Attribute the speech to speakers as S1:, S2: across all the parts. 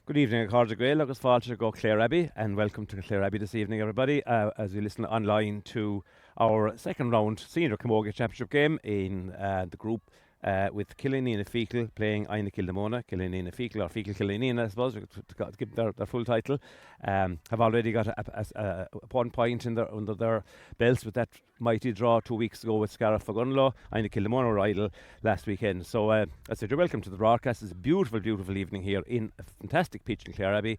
S1: Good evening, Carter Gray, Lucas Falcher, go Clareabbey, and welcome to Clareabbey this evening, everybody, as we listen online to our second round Senior Camogie Championship game in the group with Killanena Feakle playing Inagh Kilnamona. Killanena Feakle, or Feakle Killanena, I suppose, to give their full title. Have already got a 1 point under their belts with that mighty draw 2 weeks ago with Scariff. Inagh Kilnamona were idle last weekend. So I said you're welcome to the broadcast. It's a beautiful, beautiful evening here in a fantastic pitch in Clareabbey.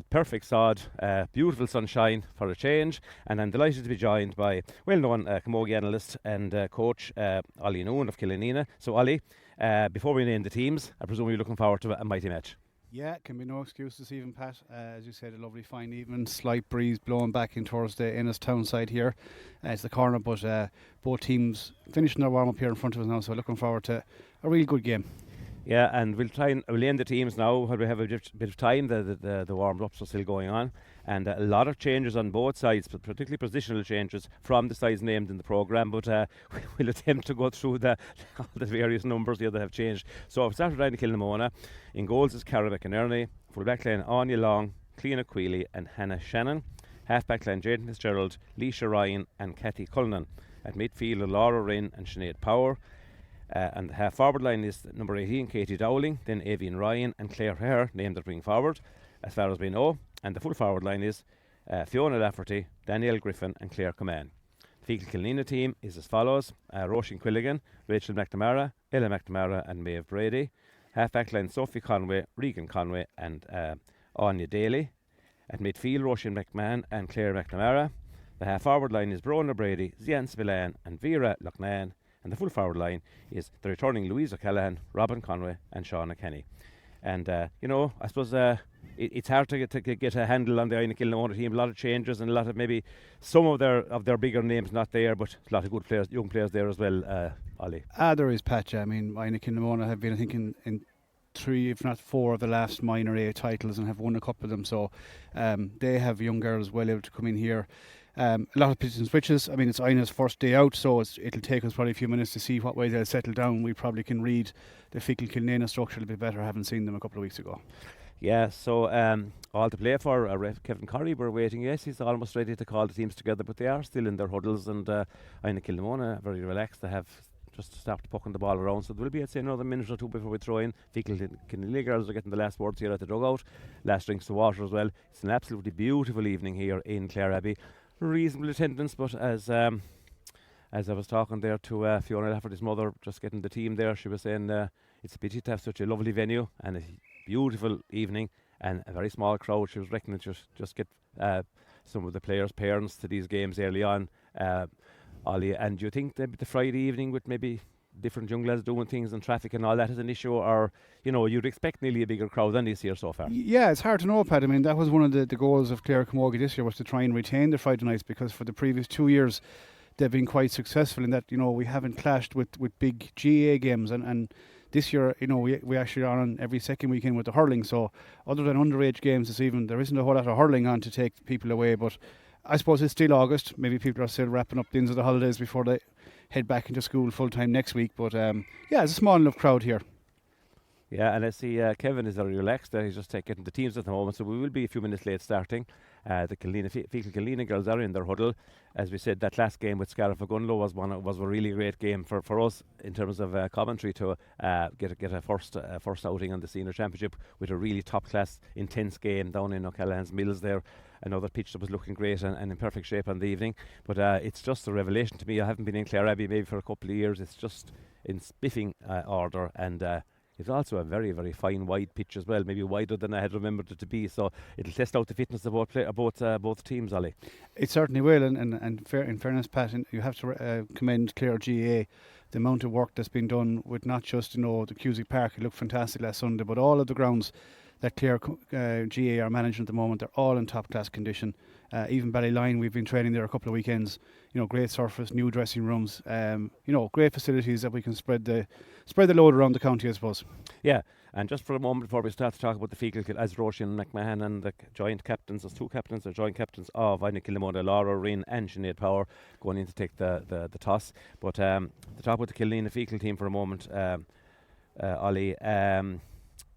S1: Perfect sod, beautiful sunshine for a change, and I'm delighted to be joined by well-known camogie analyst and coach Ollie Noone of Killanena. So Ollie, before we name the teams, I presume you're looking forward to a mighty match.
S2: Yeah, can be no excuse this evening, Pat. As you said, a lovely fine evening, slight breeze blowing back in towards the Inagh town side here. It's the corner, but both teams finishing their warm-up here in front of us now, so looking forward to a really good game.
S1: Yeah, and we'll name the teams now while we have a bit of time. The warm-ups are still going on, and a lot of changes on both sides, but particularly positional changes from the sides named in the programme. But we'll attempt to go through all the various numbers here that have changed. So I've started Inagh Kilnamona. In goals is Pat McNamara. Full back line Anya Long, Cleena Queely and Hannah Shannon. Half back line Jaden Fitzgerald, Leisha Ryan and Cathy Cullinan. At midfield Laura Wren and Sinead Power. And the half forward line is number 18, Katie Dowling, then Avian Ryan and Clare Hare, named at wing forward, as far as we know. And the full forward line is Fiona Lafferty, Danielle Griffin and Claire Coman. The Feakle Kilnamona team is as follows: Roisin Quilligan, Rachel McNamara, Ella McNamara and Maeve Brady. Half back line Sophie Conway, Regan Conway and Anya Daly. At midfield Roisin McMahon and Claire McNamara. The half forward line is Brona Brady, Zian Spillane and Vera Loughnane. And the full forward line is the returning Louise O'Callaghan, Robin Conway and Shauna Kenny. And, I suppose it's hard to get a handle on the Inagh Kilnamona team. A lot of changes and a lot of maybe some of their bigger names not there, but a lot of good players, young players there as well, Ollie.
S2: There is, Pat. I mean, Inagh Kilnamona have been, I think, in 3, if not 4 of the last minor A titles and have won a couple of them. So they have young girls well able to come in here. A lot of pitches and switches. I mean, it's Inagh's first day out, so it'll take us probably a few minutes to see what way they'll settle down. We probably can read the Feakle Kilnamona structure a bit better, having seen them a couple of weeks ago.
S1: Yeah, so all to play for. Kevin Curry, we're waiting. Yes, he's almost ready to call the teams together, but they are still in their huddles, and Inagh Kilnamona very relaxed. They have just stopped pucking the ball around, so there will be, I'd say, another minute or two before we throw in. Feakle Kilnamona girls are getting the last words here at the dugout, last drinks of water as well. It's an absolutely beautiful evening here in Clareabbey. Reasonable attendance, but as I was talking there to Fiona Lafferty's mother, just getting the team there, she was saying it's a pity to have such a lovely venue and a beautiful evening and a very small crowd. She was reckoning to just get some of the players' parents to these games early on. Ollie, and do you think that the Friday evening with maybe different young lads doing things and traffic and all that is an issue, or you'd expect nearly a bigger crowd than this year so far?
S2: Yeah, it's hard to know, Pat. I mean, that was one of the goals of Clare Camogie this year, was to try and retain the Friday nights, because for the previous 2 years they've been quite successful in that, we haven't clashed with big GA games, and this year, we actually are on every second weekend with the hurling. So other than underage games this evening, there isn't a whole lot of hurling on to take people away, but I suppose it's still August. Maybe people are still wrapping up the ends of the holidays before they head back into school full time next week. But it's a small enough crowd here.
S1: Yeah, and I see Kevin is very relaxed there. He's just getting the teams at the moment, so we will be a few minutes late starting. The Feakle Kilnamona girls are in their huddle. As we said, that last game with Scariff was a really great game for us in terms of commentary to get a first outing on the senior championship with a really top class intense game down in O'Callaghan's Mills there. Another pitch that was looking great and in perfect shape on the evening. But it's just a revelation to me. I haven't been in Clareabbey maybe for a couple of years. It's just in spiffing order, and it's also a very, very fine wide pitch as well, maybe wider than I had remembered it to be. So it'll test out the fitness of both teams, Ollie.
S2: It certainly will, and in fairness, Pat, you have to commend Clare GA, the amount of work that's been done with not just the Cusick Park. It looked fantastic last Sunday, but all of the grounds that Clare GA are managing at the moment, they're all in top class condition. Even Ballyline, we've been training there a couple of weekends. Great surface, new dressing rooms. Great facilities that we can spread the load around the county, I suppose.
S1: Yeah, and just for a moment before we start to talk about the Feakle, as Roisin McMahon and the joint captains, as two captains, the joint captains of Inagh Kilnamona, Laura Wren and Sinead Power, going in to take the toss. But to talk about the Kilnamona Feakle team for a moment, Ollie.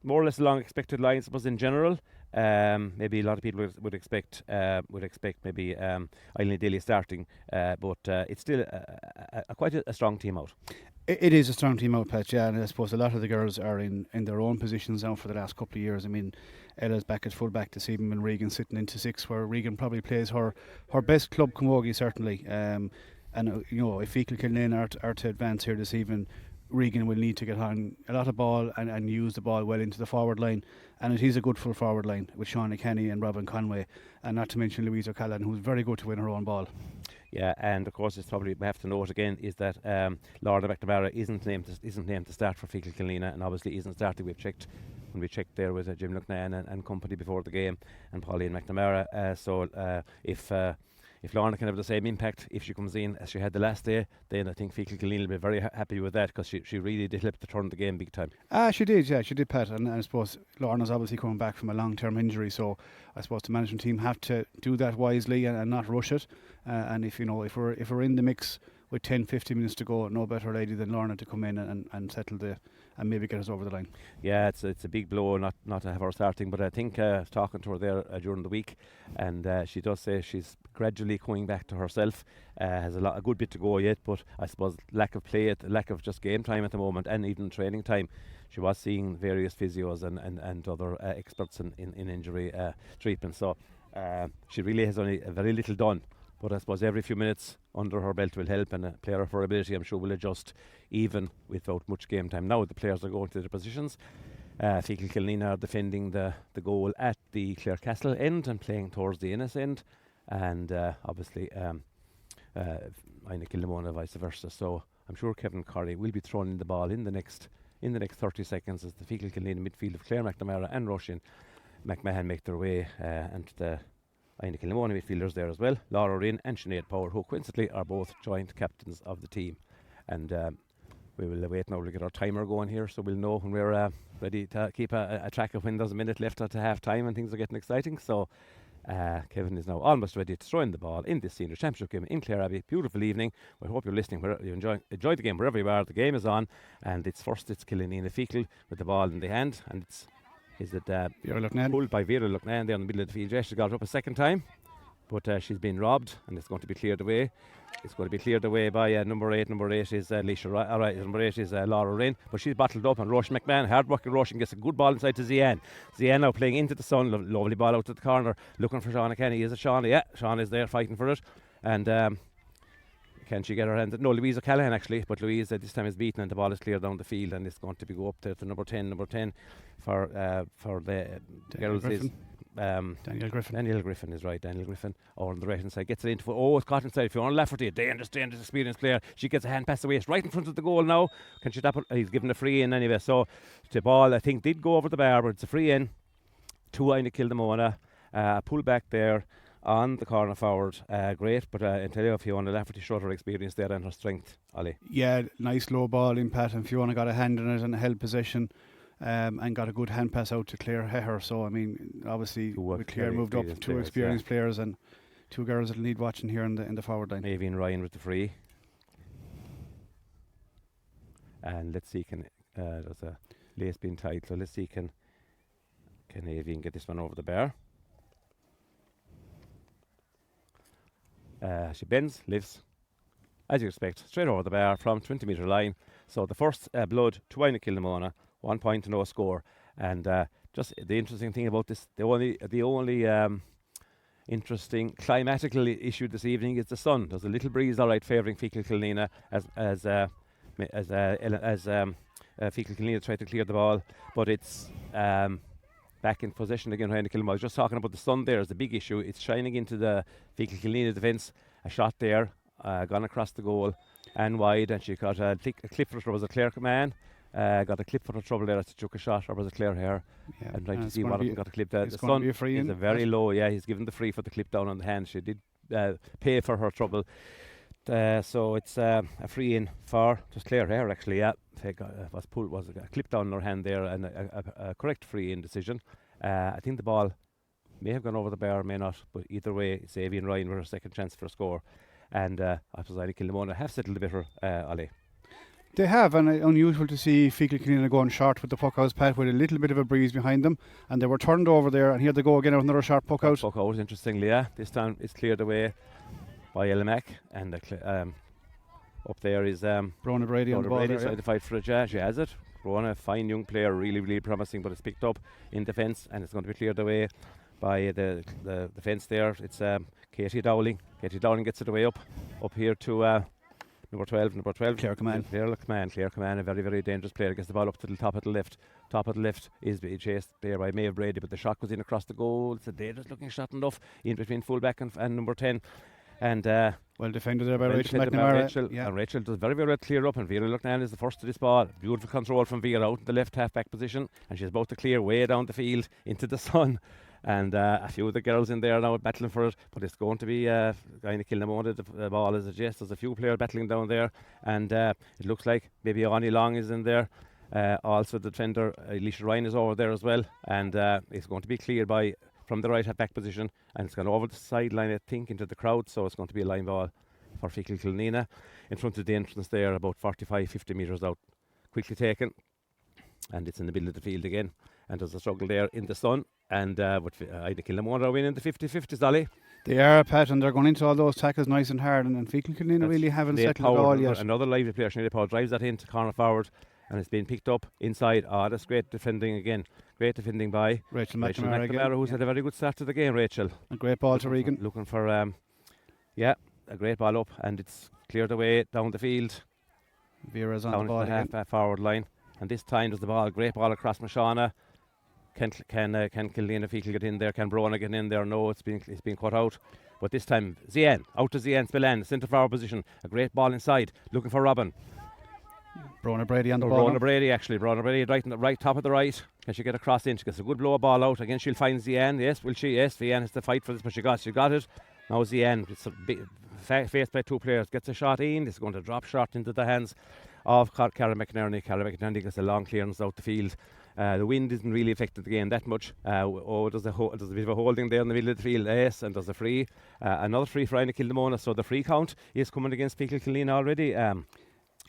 S1: more or less along expected lines, I suppose, in general. Maybe a lot of people would expect maybe Eileen Daly starting, but it's still quite a strong team out.
S2: It is a strong team out, Pat, yeah, and I suppose a lot of the girls are in their own positions now for the last couple of years. I mean, Ella's back at full back this evening and Regan sitting into 6, where Regan probably plays her best club camogie, certainly. And if Feakle Kilnamona are to advance here this evening, Regan will need to get on a lot of ball and use the ball well into the forward line, and it is a good full forward line with Shauna Kenny and Robin Conway, and not to mention Louise O'Callaghan, who's very good to win her own ball.
S1: Yeah, and of course it's probably we have to note again is that Laura McNamara isn't named to start for Feakle Kilnamona, and obviously isn't starting. When we checked there with Jim Lucknan and company before the game, and Pauline McNamara. So if Lorna can have the same impact if she comes in as she had the last day, then I think Feakle Kilnamona will be very happy with that, because she really did help to turn the game big time.
S2: She did, Pat, and I suppose Lorna's obviously coming back from a long-term injury, so I suppose the management team have to do that wisely and not rush it. And if we're in the mix with 10-15 minutes to go, no better lady than Lorna to come in and settle and maybe get us over the line.
S1: Yeah, it's a big blow not to have her starting, but I think talking to her there during the week, and she does say she's gradually coming back to herself. Has a good bit to go yet, but I suppose lack of play, lack of just game time at the moment, and even training time. She was seeing various physios and other experts in injury treatment, so she really has only very little done. But I suppose every few minutes under her belt will help, and a player of her ability, I'm sure, will adjust even without much game time. Now the players are going to their positions. Feakle Kilnamona are defending the goal at the Clare Castle end and playing towards the Inagh end, and obviously Inagh Kilnamona vice versa. So I'm sure Kevin Corrie will be throwing in the ball in the next 30 seconds as the Feakle Kilnamona midfield of Clare McNamara and Roisin McMahon make their way, and the Inagh Kilnamona midfielders there as well, Laura Rinn and Sinead Power, who coincidentally are both joint captains of the team. And we will wait now to get our timer going here, so we'll know when we're ready to keep a track of when there's a minute left to half time and things are getting exciting. So Kevin is now almost ready to throw in the ball in this senior championship game in Clareabbey. Beautiful evening. We hope you're listening, you enjoy the game wherever you are. The game is on, and it's Killanena Feakle with the ball in the hand, and it's pulled by Vera Lucknan there in the middle of the field. Yes, she got it up a second time, but she's been robbed, and it's going to be cleared away. It's going to be cleared away by number 8. Number 8 is number 8 is Laura Rinn, but she's bottled up, and Roisin McMahon, hard-working Roisin, gets a good ball inside to Zian. Zian now playing into the sun, lovely ball out to the corner, looking for Shauna Kenny. Is it Shauna? Yeah, Shauna is there fighting for it, and can she get her hand? No, Louise O'Callaghan actually, but Louise this time is beaten, and the ball is cleared down the field, and it's going to be go up there to number 10 for the girls is
S2: Daniel Griffin.
S1: Daniel Griffin is right. Daniel Griffin over on the right hand side gets it into it's caught inside. If you want to Lafferty, a dangerous experienced player. She gets a hand pass away. It's right in front of the goal now. Can she tap it? He's given a free in anyway. So the ball I think did go over the bar, but it's a free in to Inagh Kilnamona. Pull back there on the corner forward, great, but I tell you, if Fiona Lafferty showed her experience there and her strength, Ollie.
S2: Yeah, nice low ball in Pat, and Fiona got a hand in it and held possession, and got a good hand pass out to Claire Heher. So I mean, obviously with Claire moved up, two experienced players and two girls that'll need watching here in the forward line.
S1: Avian Ryan with the free, and let's see, there's a lace being tied, so let's see can Avian get this one over the bar. She bends, lifts, as you expect, straight over the bar from 20-metre line. So the first blood to Inagh Kilnamona, 1 point to no score. And just the interesting thing about this, the only interesting climatical issue this evening is the sun. There's a little breeze, all right, favouring Feakle Kilnamona as Feakle Kilnamona tried to clear the ball, but it's back in possession again. Inagh Kilnamona. I was just talking about the sun there as the big issue. It's shining into the Feakle Kilnamona defence. A shot there, gone across the goal and wide, and she got a clip for it. Was a Clare man. Got a clip for the trouble there. She took a shot, or was it Clare Hair?
S2: Yeah.
S1: And trying to see what got a clip there.
S2: The
S1: sun
S2: is a
S1: very low. Yeah, he's given the free for the clip down on the hand. She did pay for her trouble. So it's a free in for just Clare Hair actually. Yeah, was a clip down on her hand there, and a correct free in decision. I think the ball may have gone over the bar, may not, but either way, it's Avian Ryan with her second chance for a score. And I suppose Inagh Kilnamona have settled a bit, Ollie.
S2: They have, and unusual to see Feakle Kilnamona going short with the puck out, Pat, with a little bit of a breeze behind them, and they were turned over there, and here they go again with another short puck out.
S1: Puck out, interestingly, yeah. This time it's cleared away by Elmac, and up there is
S2: Brona Brady on the ball there,
S1: to fight for it. She has it. Brona, a fine young player, really, really promising, but it's picked up in defence, and it's going to be cleared away by the fence there. It's Katie Dowling. Katie Dowling gets it away up here to number 12.
S2: Clare
S1: Command, a very, very dangerous player. Gets the ball up to the top of the left. Top of the left is being chased there by Maeve Brady, but the shot goes in across the goal. It's a dangerous looking shot enough in between fullback and number 10. And
S2: well defended there by Rachel McNamara.
S1: And Rachel does very, very well clear up, and Vera Lucknan is the first to this ball. Beautiful control from Vera out in the left half-back position, and she's about to clear way down the field into the sun. And a few of the girls in there now battling for it, but it's going to be going to Kilnamona. The ball is adjust. There's a few players battling down there, and it looks like maybe Ollie Long is in there. Also the defender Alicia Ryan is over there as well, and it's going to be cleared from the right half-back position, and it's gone over the sideline, I think, into the crowd, so it's going to be a line ball for Feakle Kilnamona in front of the entrance there, about 45-50 metres out. Quickly taken, and it's in the middle of the field again, and there's a struggle there in the sun, and Inagh Kilnamona are winning the 50-50s, Ollie.
S2: They are, Pat, and they're going into all those tackles nice and hard, and Feakle Kilnamona really haven't settled at all yet.
S1: Another lively player, Sinead Powell, drives that into corner forward, and it's been picked up inside. That's great defending again. Great defending by
S2: Rachel McNamara,
S1: who's had a very good start to the game, Rachel.
S2: A great ball to Regan.
S1: Looking for, a great ball up, and it's cleared away down the field.
S2: Vera's on
S1: down
S2: the ball
S1: the half forward line, and this time there's the ball, great ball across Mashana. Can Kilnamona Feakle get in there? Can Brona get in there? No, it's been cut out. But this time, out to Zien Spillane, centre forward position. A great ball inside, looking for Robin.
S2: Brona Brady on the ball.
S1: Brona Brady right in the right top of the right. Can she get across in? She gets a good blow ball out. Again, she'll find Zien. Yes, will she? Yes, Zien has to fight for this, but she got it. Now Zien, it's faced by two players, gets a shot in. It's going to drop short into the hands of Cara McNerney. Cara McNerney gets a long clearance out the field. The wind isn't really affected the game that much. There's a bit of a holding there in the middle of the field. Yes, and there's a free. Another free for Inagh Kilnamona. So the free count is coming against Feakle Kilnamona already.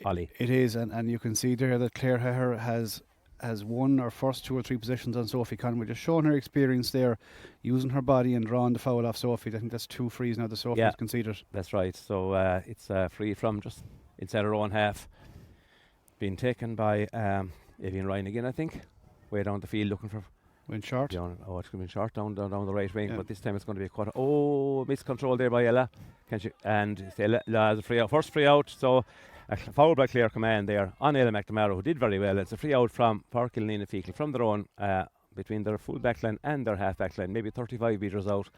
S1: Ollie.
S2: It is, and you can see there that Clare has won her first 2 or 3 possessions on Sophie Conway, just showing her experience there, using her body and drawing the foul off Sophie. I think that's 2 frees now that Sophie has conceded.
S1: That's right. So it's free from just inside her own half, being taken by Evian Ryan again, I think, way down the field looking for.
S2: Went short.
S1: It's going to be short down the right wing, but this time it's going to be a quarter. Oh, miscontrol there by Ella. And Ella has a free out, first free out. So a foul by Clare Command there on Ella McNamara, who did very well. It's a free out for Kilnamona Feakle from their own, between their full back line and their half back line, maybe 35 metres out.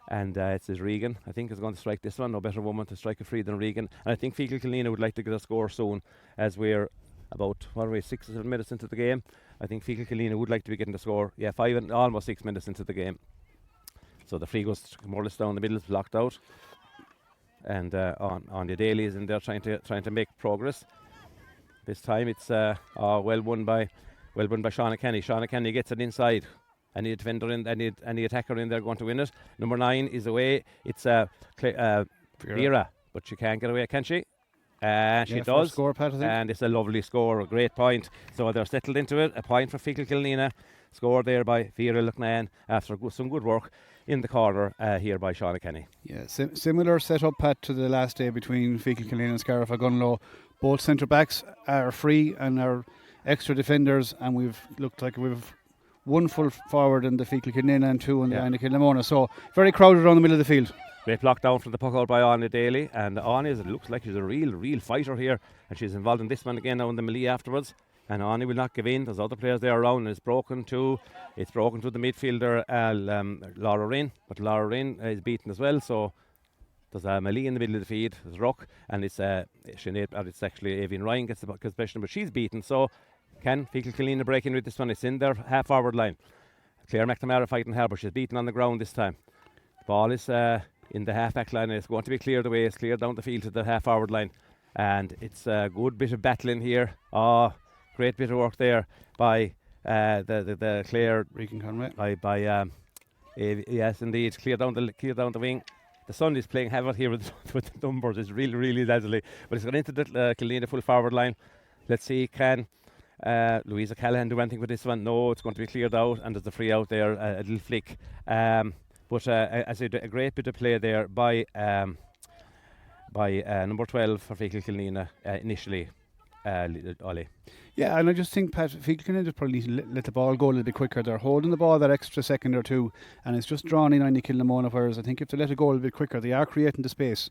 S1: And it's Regan, I think, is going to strike this one. No better woman to strike a free than Regan. And I think Feakle Kilnamona would like to get a score soon, as we're about 6 or 7 minutes into the game. I think Feakle Kilnamona would like to be getting the score. 5 and almost 6 minutes into the game. So the free goes more or less down the middle, blocked out. And on the Daly is in there trying to make progress. This time it's well won by Shauna Kenny. Shauna Kenny gets it inside. Any defender in, any attacker in there going to win it. Number 9 is away. It's Vera, but she can't get away, can she? She does.
S2: Score, Pat, I think.
S1: And it's a lovely score, a great point. So they're settled into it. A point for Feakle Kilnamona. Scored there by Vera Lucknan after some good work in the corner here by Shauna Kenny.
S2: Yeah, similar setup, Pat, to the last day between Feakle Kilnamona and Scariff Gunlow. Both centre backs are free and are extra defenders, and we've looked like we've 1 full forward in the Feakle Kilnamona and 2 in the Inagh Kilnamona. So very crowded around the middle of the field.
S1: Great block down from the puck out by Anya Daly, and Anya, it looks like she's a real fighter here, and she's involved in this one again now in the melee afterwards. And Anya will not give in. There's other players there around, and it's broken to the midfielder Laura Rinn, but Laura Rinn is beaten as well. So there's a melee in the middle of the field. There's Ruck, and it's Sinead, it's actually Avian Ryan gets the possession, but she's beaten. So can Feakle Kilnamona break in with this one? It's in their half forward line. Clare McNamara fighting her, but she's beaten on the ground this time. The ball is in the half back line, and it's going to be cleared away. It's cleared down the field to the half forward line, and it's a good bit of battling here. Great bit of work there by the Clare
S2: Regan Conway.
S1: Yes, indeed, clear down the wing. The sun is playing havoc here with the numbers. It's really dazzling. But it's gone into the Kilnamona full forward line. let's see, can Louisa Callahan do anything with this one? No, it's going to be cleared out, and there's a free out there, a little flick. But I said, a great bit of play there by number 12 for Feakle Kilnamona initially, Ollie.
S2: Yeah, and I just think Pat Feakle Kilnamona just probably need to let the ball go a little bit quicker. They're holding the ball that extra second or two, and it's just drawn in on the Kilnamona, whereas I think if they let it go a little bit quicker, they are creating the space.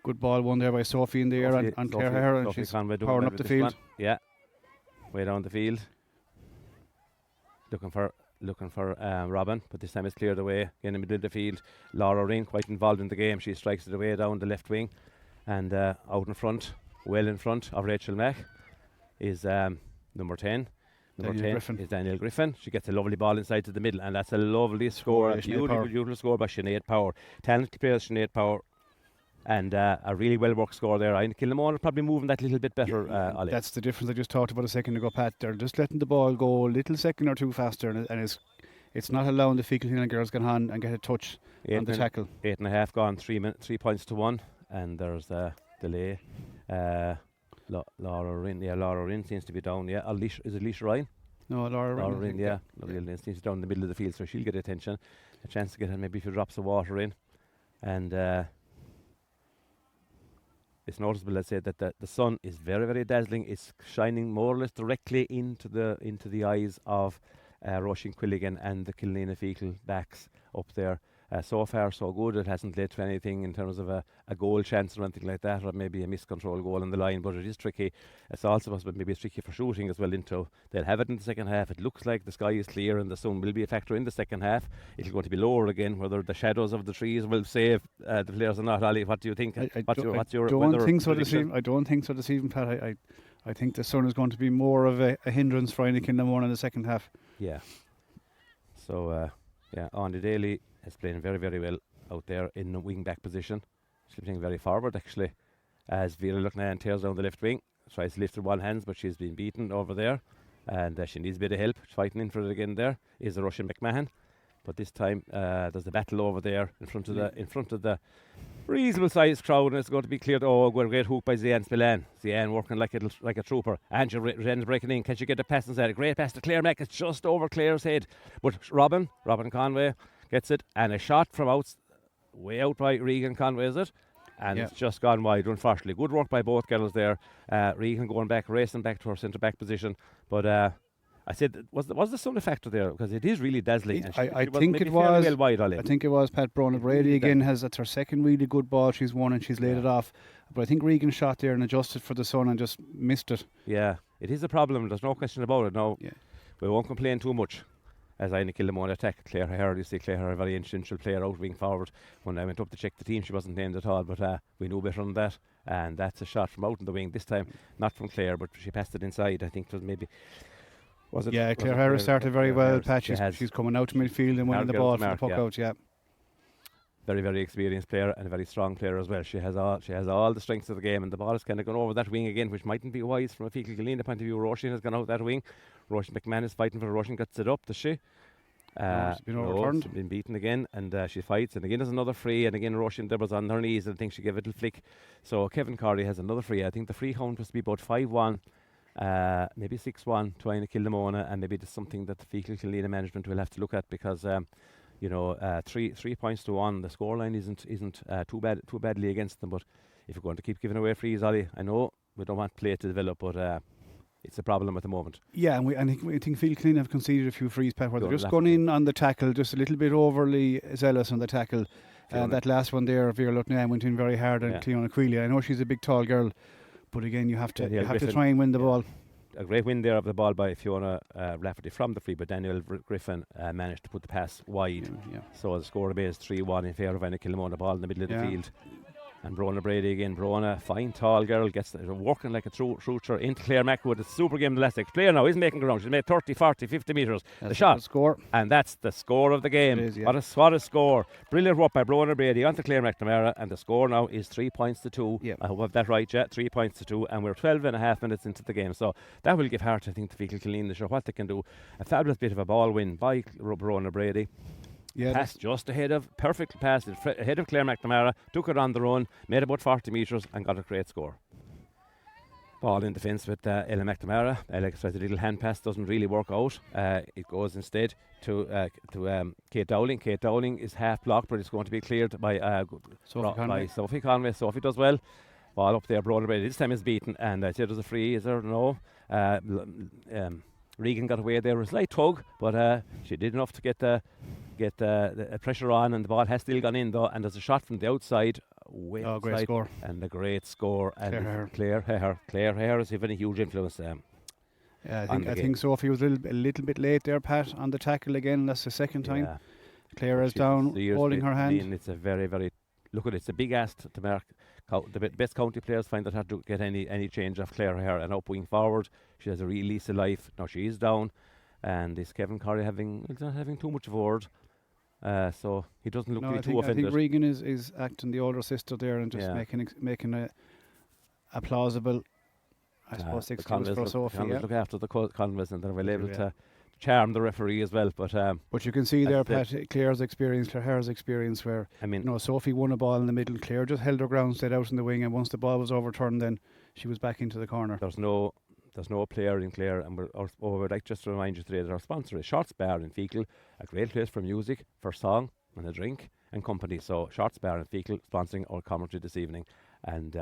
S2: Good ball won there by Sophie in the air on Clare O'Hara, and she's powering up the field.
S1: One. Yeah, way down the field, looking for Robin, but this time it's cleared away in the middle of the field. Laura Ring quite involved in the game. She strikes it away down the left wing, and out in front, well in front of Rachel Mack, is number 10. Number 10
S2: Griffin.
S1: is Daniel Griffin. She gets a lovely ball inside to the middle, and that's a lovely score. A beautiful score by Sinead Power. Talented player Sinead Power. And a really well worked score there. I think Kilnamona probably moving that little bit better. Ollie.
S2: That's the difference I just talked about a second ago, Pat. They're just letting the ball go a little second or two faster, and it's not allowing the Feakle Kilnamona girls get on and get a touch on the tackle.
S1: 8.5 gone, 3 points to 1, and there's a delay. Laura Rinn seems to be down. Yeah, is it Leisha Ryan?
S2: No, Laura
S1: Rinn. Yeah, Laura Rinn seems down in the middle of the field, so she'll get attention, a chance to get maybe a few drops of water in, and. It's noticeable, let's say, that the sun is very, very dazzling. It's shining more or less directly into the eyes of Roisin Quilligan and the Kilnamona Feakle backs up there. So far, so good. It hasn't led to anything in terms of a goal chance or anything like that, or maybe a miscontrolled goal on the line, but it is tricky. It's also maybe it's tricky for shooting as well. They'll have it in the second half. It looks like the sky is clear and the sun will be a factor in the second half. It's going to be lower again, whether the shadows of the trees will save the players or not. Ali, what do you think?
S2: I don't think so this evening, Pat. I think the sun is going to be more of a hindrance for Inagh Kilnamona in the second half.
S1: Yeah. So, on the daily is playing very, very well out there in the wing back position. She's playing very forward actually. As Vera Lucknan tears down the left wing, tries to lift her one hand, but she's been beaten over there, and she needs a bit of help. She's fighting in for it again. There is the Russian McMahon, but this time there's a battle over there in front of the reasonable sized crowd, and it's going to be cleared. Oh, a great hook by Zian Spillane. Zian working like a trooper. Angel Ren's breaking in. Can she get the pass inside? A great pass to Clare Mack. It's just over Clare's head, but Robin Conway gets it, and a shot from way out by Regan Conway, is it? And it's just gone wide, unfortunately. Good work by both girls there. Regan racing back to her centre back position. But I said, was the sun a factor there? Because it is really dazzling.
S2: I think it was.
S1: Well wide,
S2: I think it was. Pat Brady again that's her second really good ball she's won, and she's laid it off. But I think Regan shot there and adjusted for the sun and just missed it. Yeah,
S1: it is a problem. There's no question about it. No, we won't complain too much. As Inagh Kilnamona attack Clare O'Hara, you see Clare O'Hara, a very essential player out wing forward. When I went up to check the team, she wasn't named at all, but we knew better than that. And that's a shot from out in the wing this time, not from Clare, but she passed it inside. I think it was maybe. Was it?
S2: Yeah, Clare O'Hara started very well. Pat, she's coming out to midfield and winning the ball from the puck out. Yeah.
S1: Very, very experienced player and a very strong player as well. She has all the strengths of the game, and the ball has kind of gone over that wing again, which mightn't be wise from a Feakle Kilnamona point of view. Roisin has gone out that wing. Roisin McMahon is fighting for it. Roisin gets it up, does she?
S2: She's been overturned.
S1: She's been beaten again, and she fights, and again there's another free, and again Roisin there was on her knees, and I think she gave it a little flick. So Kevin Cordy has another free. I think the free count was to be about 5-1, maybe 6-1 to Inagh Kilnamona, and maybe that's something that the Feakle Kilnamona management will have to look at, because 3 points to 1, the scoreline isn't too badly against them. But if you're going to keep giving away frees, Ollie, I know we don't want play to develop, but it's a problem at the moment.
S2: Yeah, and I think Feakle Kilnamona have conceded a few frees, Pat, where they're just gone in on the tackle, just a little bit overly zealous on the tackle. That last one there, Vera Lucknan went in very hard on Cleona Quilly. I know she's a big, tall girl, but again, you have to try and win the ball.
S1: A great win there of the ball by Fiona Rafferty from the free, but Daniel Griffin managed to put the pass wide. So the score is 3-1 in favour of Inagh Kilnamona. Ball in the middle of the field. And Brona Brady again. Brona, fine tall girl, gets working like a true shooter into Clare Mack with a super game elastic. Player now is making ground. She's made 30, 40, 50 metres. The shot.
S2: Score.
S1: And that's the score of the game.
S2: It is,
S1: what a score. Brilliant work by Brona Brady onto Clare McNamara, and the score now is 3 points to 2. I hope I have that right, 3 points to 2, and we're 12.5 minutes into the game. So that will give heart, I think, to Feakle Kilnamona to show what they can do. A fabulous bit of a ball win by Brona Brady. Pass just perfect pass ahead of Clare McNamara, took it on the run, made about 40 metres and got a great score. Ball in defence with Ollie McNamara. Alex tries a little hand pass, doesn't really work out. It goes instead to Kate Dowling. Kate Dowling is half blocked, but it's going to be cleared by Sophie Conway. Sophie does well. Ball up there, Bronagh Brady. This time is beaten, and I said there's a free. Is there? No. Regan got away there. It was a slight tug, but she did enough to get the pressure on, and the ball has still gone in though. And there's a shot from the outside.
S2: Great score.
S1: And a great score. And
S2: Clare
S1: Hare is having a huge influence.
S2: I think Sophie was a little bit late there, Pat, on the tackle again. That's the second time.
S1: Yeah.
S2: Clare is down, holding her hand.
S1: It's a very, very it's a big ask to mark. The best county players find that hard to get any change of Clare Hare, and up wing forward she has a real lease of life. Now she is down, and is Kevin Corrie not having too much of a word. So he doesn't look too offended.
S2: I think Regan is acting the older sister there and just making a plausible, I suppose, excuse for Sophie.
S1: Look after the Converse, and they're well able to charm the referee as well.
S2: But you can see there, Pat, Clare's experience, Clare's experience, where Sophie won a ball in the middle. Clare just held her ground, stayed out in the wing, and once the ball was overturned, then she was back into the corner.
S1: There's no player in Clare, and we'd like just to remind you today that our sponsor is Shorts Bar in Feakle, a great place for music, for song and a drink and company. So Shorts Bar in Feakle sponsoring our commentary this evening, and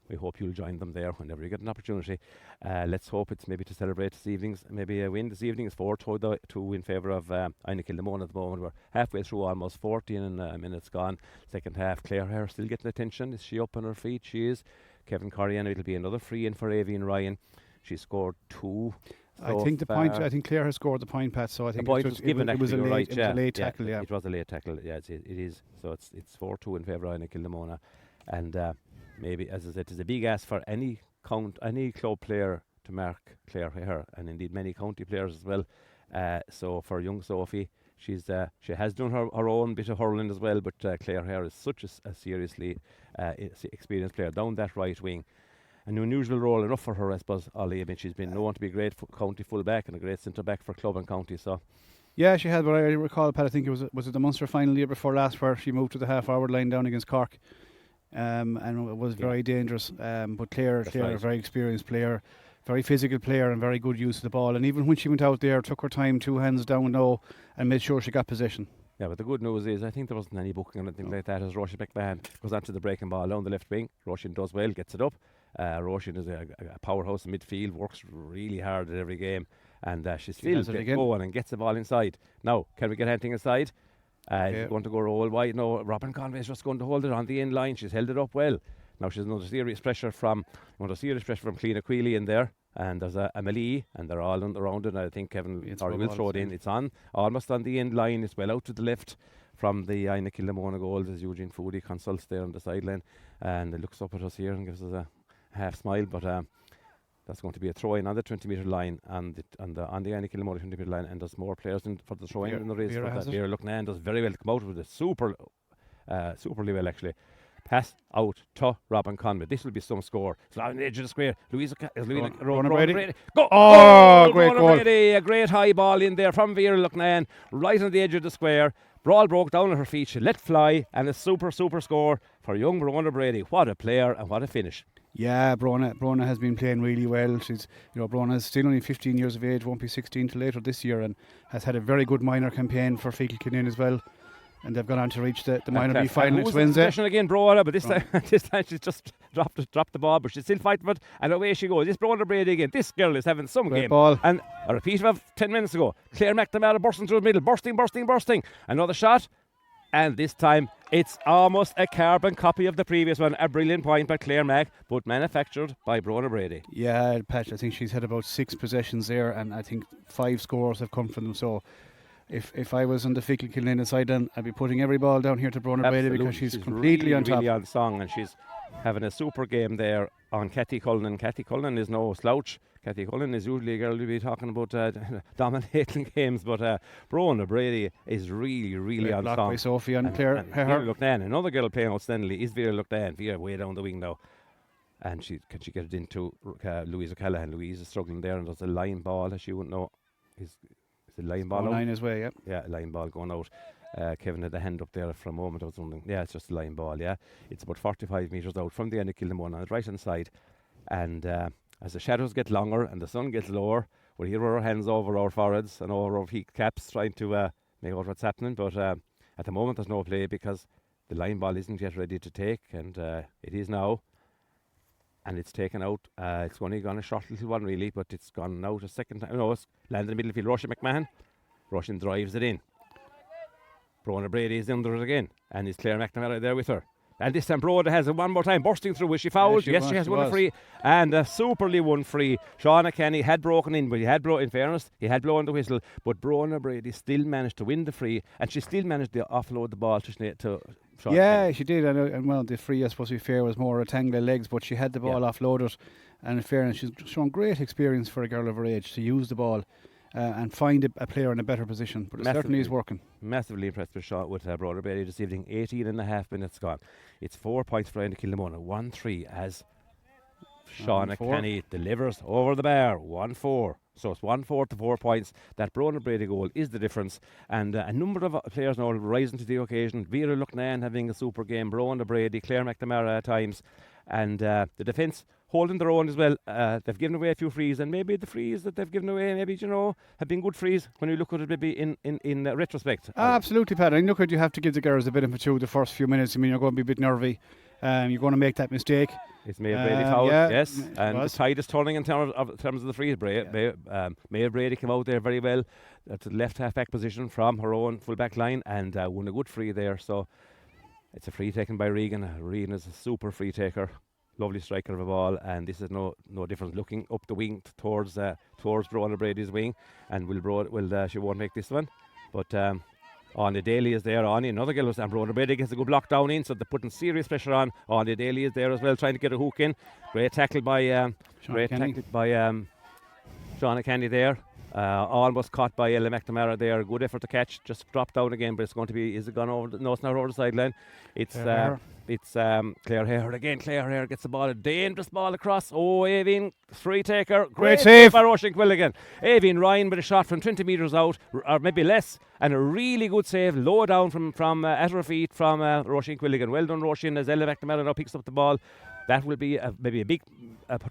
S1: we hope you'll join them there whenever you get an opportunity. Let's hope it's maybe to celebrate this evening's maybe a win. This evening is 4-2 in favour of Inagh Kilnamona at the moment. We're halfway through, almost 14 minutes gone. Second half, Clare Hare still getting attention. Is she up on her feet? She is. Kevin Corrie, it'll be another free in for Avian Ryan. She scored 2.
S2: I think I think Clare has scored the point, Pat. So I think
S1: it was a late
S2: tackle.
S1: It was a late tackle. Yeah, it is. So it's 4-2 in favour of Inagh Kilnamona, and maybe, as I said, it's a big ask for any club player to mark Clare Hare, and indeed many county players as well. So for young Sophie, she has done her own bit of hurling as well. But Clare Hare is such a seriously experienced player down that right wing. An unusual role enough for her, I suppose, Ollie. I mean, she's been known to be a great county full-back and a great centre-back for club and county. So,
S2: yeah, she had. But I recall, Pat, I think it was the Munster final year before last, where she moved to the half-forward line down against Cork, and it was very dangerous. But Clare, a very experienced player, very physical player, and very good use of the ball. And even when she went out there, took her time, 2 hands down low, and made sure she got possession.
S1: Yeah, but the good news is I think there wasn't any booking or anything like that, as Roisin McMahon goes onto the breaking ball down the left wing. Roisin does well, gets it up. Roisin is a powerhouse in midfield, works really hard at every game, and she still gets going and gets the ball inside. Now, can we get anything inside? She's going to go roll wide. No, Robin Conway is just going to hold it on the end line. She's held it up well. Now she's under serious pressure from Clean Aquili in there, and there's a melee, and they're all around it. And I think Kevin will throw it in. It's on almost on the end line. It's well out to the left from the Inagh Kilnamona goal. There's Eugene Foodie consults there on the sideline, and he looks up at us here and gives us a half smile. But that's going to be a throw in on the 20-metre line, on the Inagh Kilnamona 20-metre line, and there's more players for the throw in in the race. Vera Lucknan does very well to come out with it superly well, actually. Pass out to Robin Conway. This will be some score. It's on the edge of the square. Brady. Go!
S2: Oh, great goal.
S1: Brady, a great high ball in there from Vera Lucknan, right on the edge of the square. Ball broke down at her feet. She let fly, and a super score for young Bronagh Brady. What a player and what a finish.
S2: Yeah, Bronagh has been playing really well. She's, Bronagh is still only 15 years of age, won't be 16 till later this year, and has had a very good minor campaign for Feakle Kilnamona as well. And they've gone on to reach the minor B final next Wednesday.
S1: Again, Bronagh, but this time she's just dropped the ball, but she's still fighting for it, and away she goes. This Bronagh Brady again. This girl is having some game.
S2: Ball.
S1: And a repeat of 10 minutes ago. Clare McNamara bursting through the middle, bursting. Another shot, and this time it's almost a carbon copy of the previous one. A brilliant point by Clare Mac, but manufactured by Bronagh Brady.
S2: Yeah, Pat, I think she's had about 6 possessions there, and I think 5 scores have come from them. So if I was on the Feakle Kilnamona side, then I'd be putting every ball down here to Bronagh Brady, because she's completely on top.
S1: Really on song, and she's having a super game there on Cathy Cullen. Cathy Cullen is no slouch. Cathy Cullen is usually a girl to be talking about dominating games, but Bronagh Brady is really on song.
S2: By Sophie and Clare.
S1: Vera Lucknan, another girl playing outstandingly, is Vera Lucknan. Vera way down the wing now, and can she get it into Louise O'Callaghan? Louise is struggling there, and there's a line ball, as you wouldn't know. Is the line ball out?
S2: Line his way,
S1: yeah, line ball going out. Kevin had a hand up there for a moment. I was wondering. Yeah, it's just a line ball. Yeah, it's about 45 metres out from the Inagh Kilnamona on the right hand side, and as the shadows get longer and the sun gets lower, we'll hear our hands over our foreheads and over our feet caps trying to make out what's happening. But at the moment, there's no play because the line ball isn't yet ready to take, and it is now. And it's taken out. It's only gone a short little one, really, but it's gone out a second time. No, it's landed in the middle field. Roisin McMahon. Roisin drives it in. Brona Brady is under it again. And it's Clare McNamara there with her. And this time Broda has it one more time, bursting through. Is she fouled? Yes, she has won a free. And a superly won free. Shauna Kenny had broken in, but in fairness, he had blown the whistle. But Brona Brady still managed to win the free, and she still managed to offload the ball to Shauna Kenny.
S2: She did. And well, the free, I suppose, to be fair, was more a tangle of legs, but she had the ball offloaded. And in fairness, she's shown great experience for a girl of her age to use the ball and find a player in a better position. But it certainly is working.
S1: Massively impressed with Brona Brady this evening. 18 and a half minutes gone. It's 4 points for Kilnamona. 1-3 as Shauna Kenny delivers over the bar. 1-4. So it's 1-4 to 4 points. That Brona Brady goal is the difference. And a number of players now rising to the occasion. Vera Lucknan having a super game. Brona Brady, Clare McNamara at times. And the defence holding their own as well. They've given away a few frees, and maybe the frees that they've given away, maybe, have been good frees when you look at it maybe in retrospect.
S2: Absolutely, Pat. And look at, you have to give the girls a bit of a chew the first few minutes. I mean, you're going to be a bit nervy. You're going to make that mistake.
S1: It's Maeve Brady foul, yes. And the tide is turning in terms of the frees. Maeve Brady came out there very well to the left half-back position from her own full-back line and won a good free there. So it's a free taken by Regan. Regan is a super free taker. Lovely striker of a ball, and this is no difference. Looking up the wing towards Brona Brady's wing, and she won't make this one. But Anya Daly is there. Another girl, and Brona Brady gets a good block down in, so they're putting serious pressure on. Anya Daly is there as well, trying to get a hook in. Great tackle by Shauna Kenny there. Almost caught by Ella McNamara there. Good effort to catch. Just dropped down again, but it's going to be. Is it gone over? No, it's not over the sideline. It's Clare Hare again. Clare Hare gets the ball. A dangerous ball across. Oh, Aveen, free taker.
S2: Great save
S1: by Roisin Quilligan. Aveen Ryan with a shot from 20 metres out, or maybe less, and a really good save, low down from at her feet from Roisin Quilligan. Well done, Roisin, as Ella McNamara now picks up the ball. That will be maybe a big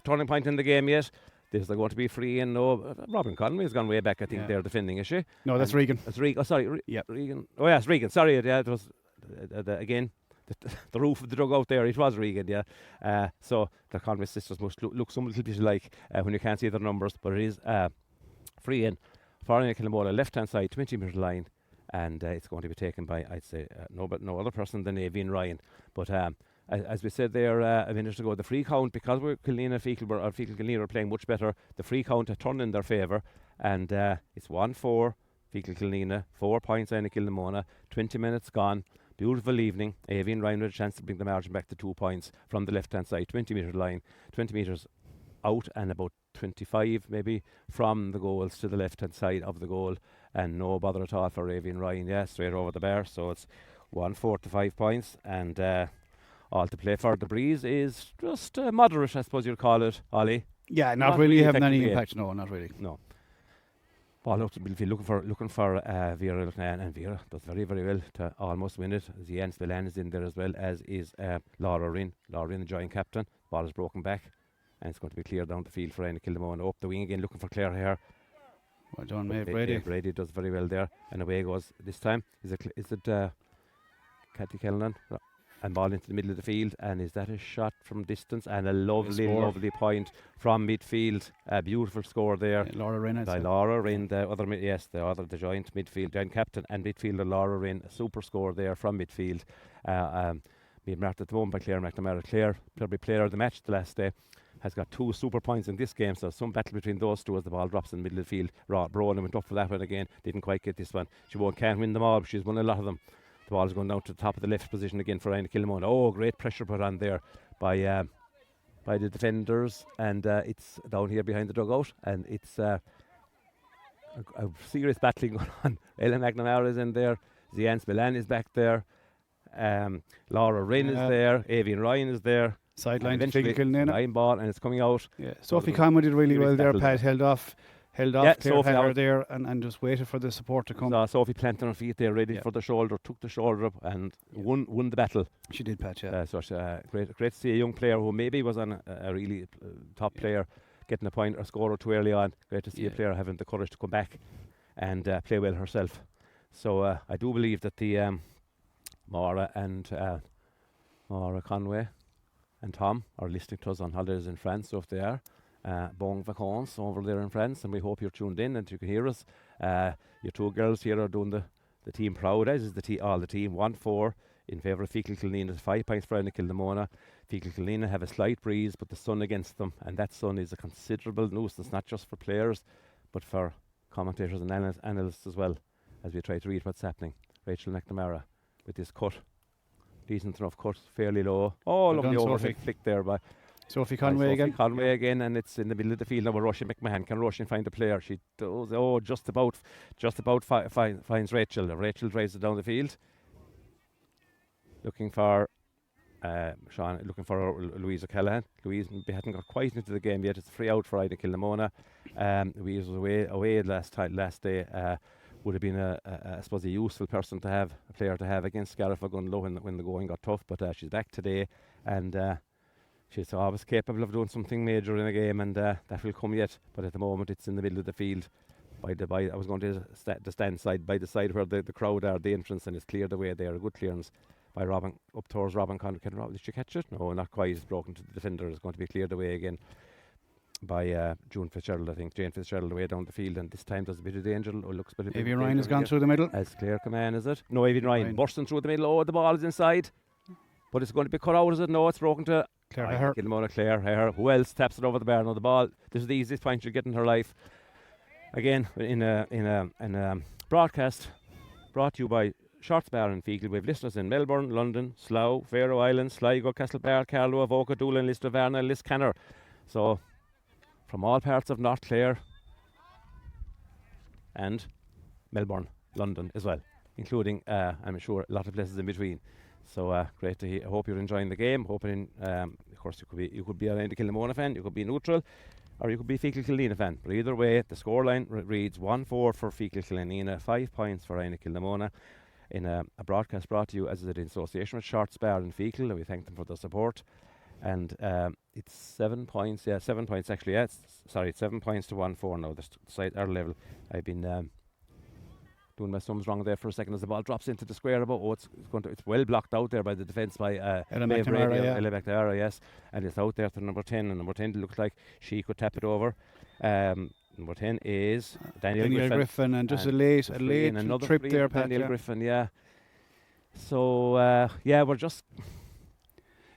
S1: turning point in the game yet. This is going to be free, and Robin Conway has gone way back. I think they're defending, is she?
S2: No, that's Regan.
S1: That's Regan. Oh, sorry. Regan. Oh, yes, Regan. Sorry, it was again the roof of the dugout there. It was Regan, yeah. So the Conway sisters must look some little bit alike when you can't see their numbers, but it is free in for Kilnamona, left-hand side, 20-metre line, and it's going to be taken by, I'd say, no other person than Aveen Ryan. But as we said there a minute ago, the free count, because we're Kilnamona Feakle Kilnamona are playing much better, the free count had turned in their favour, and it's 1-4 Feakle Kilnamona, 4 points in Kilnamona, 20 minutes gone. Beautiful evening. Aveen Ryan with a chance to bring the margin back to 2 points from the left-hand side, 20-metre line, 20 metres out and about 25 maybe from the goals to the left-hand side of the goal, and no bother at all for Aveen Ryan, straight over the bar. So it's 1-4 to 5 points, and all to play for. The breeze is just moderate, I suppose you'd call it, Ollie.
S2: Yeah, not really having any impact. No, not really.
S1: No. Ball out to Bilfield looking for Vera Lucknan, and Vera does very, very well to almost win it. Zian Spillane is in there as well, as is Laura Rinn. Laura Rinn, the joint captain. Ball is broken back, and it's going to be cleared down the field for Kilnamona. Up the wing again, looking for Clare Hare.
S2: Well done, Maeve Brady.
S1: Brady does very well there, and away goes this time. Is it Cathy Kellan? And ball into the middle of the field, and is that a shot from distance? And a lovely point from midfield. A beautiful score there.
S2: Laura Rinn.
S1: By Laura Rinn, the joint captain and midfielder Laura Rinn. A super score there from midfield. Being marked at the moment by Clare McNamara. Clare, probably player of the match the last day, has got 2 super points in this game, so some battle between those two as the ball drops in the middle of the field. Brona went up for that one again, didn't quite get this one. She can't win them all, but she's won a lot of them. The ball is going down to the top of the left position again for Kilnamona. Oh, great pressure put on there by the defenders, and it's down here behind the dugout, and it's a serious battling going on. Ellen McNamara is in there, Zian Spillane is back there, Laura Rinn is there, Aveen Ryan is there.
S2: Sideline to Feakle Kilnamona.
S1: Line ball, and it's coming out.
S2: Yeah, Sophie Conway did really well there. Pat held off Clare Hare there and just waited for the support to come.
S1: Sophie planted on her feet there, ready for the shoulder, took the shoulder up and won the battle.
S2: She did, Pat,
S1: so great to see a young player who maybe was on a really top player getting a point or score or two early on. Great to see a
S2: Yeah.
S1: player having the courage to come back and play well herself. So I do believe that the Maura and Maura Conway and Tom are listening to us on holidays in France. So if they are, bon vacances over there in France, and we hope you're tuned in and you can hear us. Your two girls here are doing the team proud, as is all the team. 1-4 in favour of Feakle Kilnamona, 5 points for Kilnamona. Feakle Kilnamona have a slight breeze, but the sun against them, and that sun is a considerable nuisance, not just for players, but for commentators and analysts as well, as we try to read what's happening. Rachel McNamara with this cut, decent enough cut, fairly low. Oh,
S2: Well
S1: lovely
S2: done,
S1: over
S2: Sophie.
S1: flick there by
S2: Sophie Conway again.
S1: Conway again, and it's in the middle of the field now with Roisin McMahon. Can Roisin find a player? She does. Oh, just about finds Rachel. Rachel drives it down the field, looking for Sean, looking for Louise O'Callaghan. Louise hadn't got quite into the game yet. It's a free out for Inagh Kilnamona. Louise was away last day. Would have been I suppose a useful person to have, a player to have against Scariff when the going got tough. But she's back today, and she's always capable of doing something major in a game, and that will come yet. But at the moment, it's in the middle of the field. I was going to the stand side, by the side where the crowd are, the entrance, and it's cleared away there. A good clearance by Robin up towards Robin Conway. Did she catch it? No, not quite. It's broken to the defender. It's going to be cleared away again by June Fitzgerald, I think. Jane Fitzgerald away down the field, and this time there's a bit of danger. Oh, looks a bit
S2: Avian Ryan has gone through the middle.
S1: As Clare command, is it? No, Avian Ryan bursting through the middle. Oh, the ball is inside, but it's going to be cut out, is it? No, it's broken to
S2: Clare.
S1: Clare. Who else taps it over the bar? No, the ball. This is the easiest point she'll get in her life. Again, in a broadcast brought to you by Shorts Bar in Feakle. We have listeners in Melbourne, London, Slough, Faroe Islands, Sligo, Castlebar, Carlow, Avoca, Doolin, Listervarna, Liscannor. So, from all parts of North Clare and Melbourne, London as well, including, I'm sure, a lot of places in between. So great to hear. I hope you're enjoying the game. Hoping, of course, you could be an Inagh Kilnamona fan, you could be neutral, or you could be a Feakle Kilnamona fan. But either way, the scoreline reads 1-4 for Feakle Kilnamona, 5 points for Inagh Kilnamona. In a broadcast brought to you, as it in association with Shorts Bar in Feakle, and we thank them for the support. And it's 7 points. Yeah, 7 points actually. Yeah, it's 7 points to 1-4 now. The side our level. I've been doing my sums wrong there for a second as the ball drops into the square about. It's well blocked out there by the defence by
S2: Ella McNamara,
S1: Ella McNamara, yes, and it's out there to number 10, and number 10 looks like she could tap it over. Number 10 is Daniel
S2: Griffin, and just a late trip there, Pat.
S1: Daniel Griffin, yeah. So we're just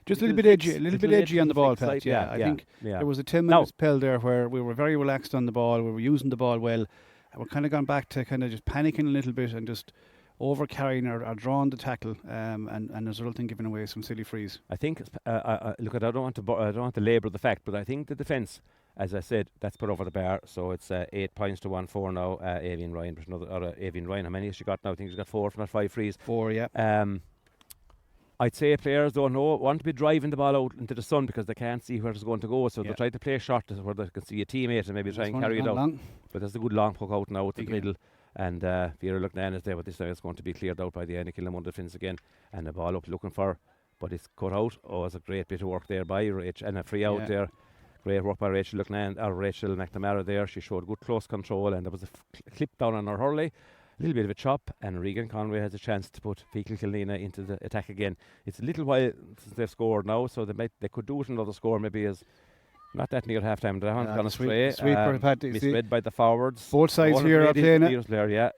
S2: a little bit edgy on the ball, Pat. Yeah, I think there was a 10-minute spell there where we were very relaxed on the ball. We were using the ball well. We're kind of gone back to kind of just panicking a little bit and just over carrying or drawing the tackle, and as a result, giving away some silly frees.
S1: I think. Look, I don't want to labour the fact, but I think the defence, as I said, that's put over the bar. So it's 8 points to 1-4 now. Avian Ryan, Avian Ryan. How many has she got now? I think she's got 4 from that 5 frees.
S2: 4, yeah.
S1: I'd say players want to be driving the ball out into the sun because they can't see where it's going to go, so they'll try to play a shot where they can see a teammate and maybe try and carry it out.
S2: Long.
S1: But there's a good long poke out now at the middle, and Vera Lucknan is there, but this time it's going to be cleared out by the Inagh Kilnamona defence again, and the ball up looking for, but it's cut out. Oh, it's a great bit of work there by Rachel, and a free out there. Great work by Rachel Lucknan, or Rachel McNamara there. She showed good close control, and there was a clip down on her hurley. A little bit of a chop, and Regan Conway has a chance to put Feakle Kilnamona into the attack again. It's a little while since they've scored now, so they could do it another score maybe as not that near half time. They haven't gone astray. Misread by the forwards.
S2: Both sides here are playing it.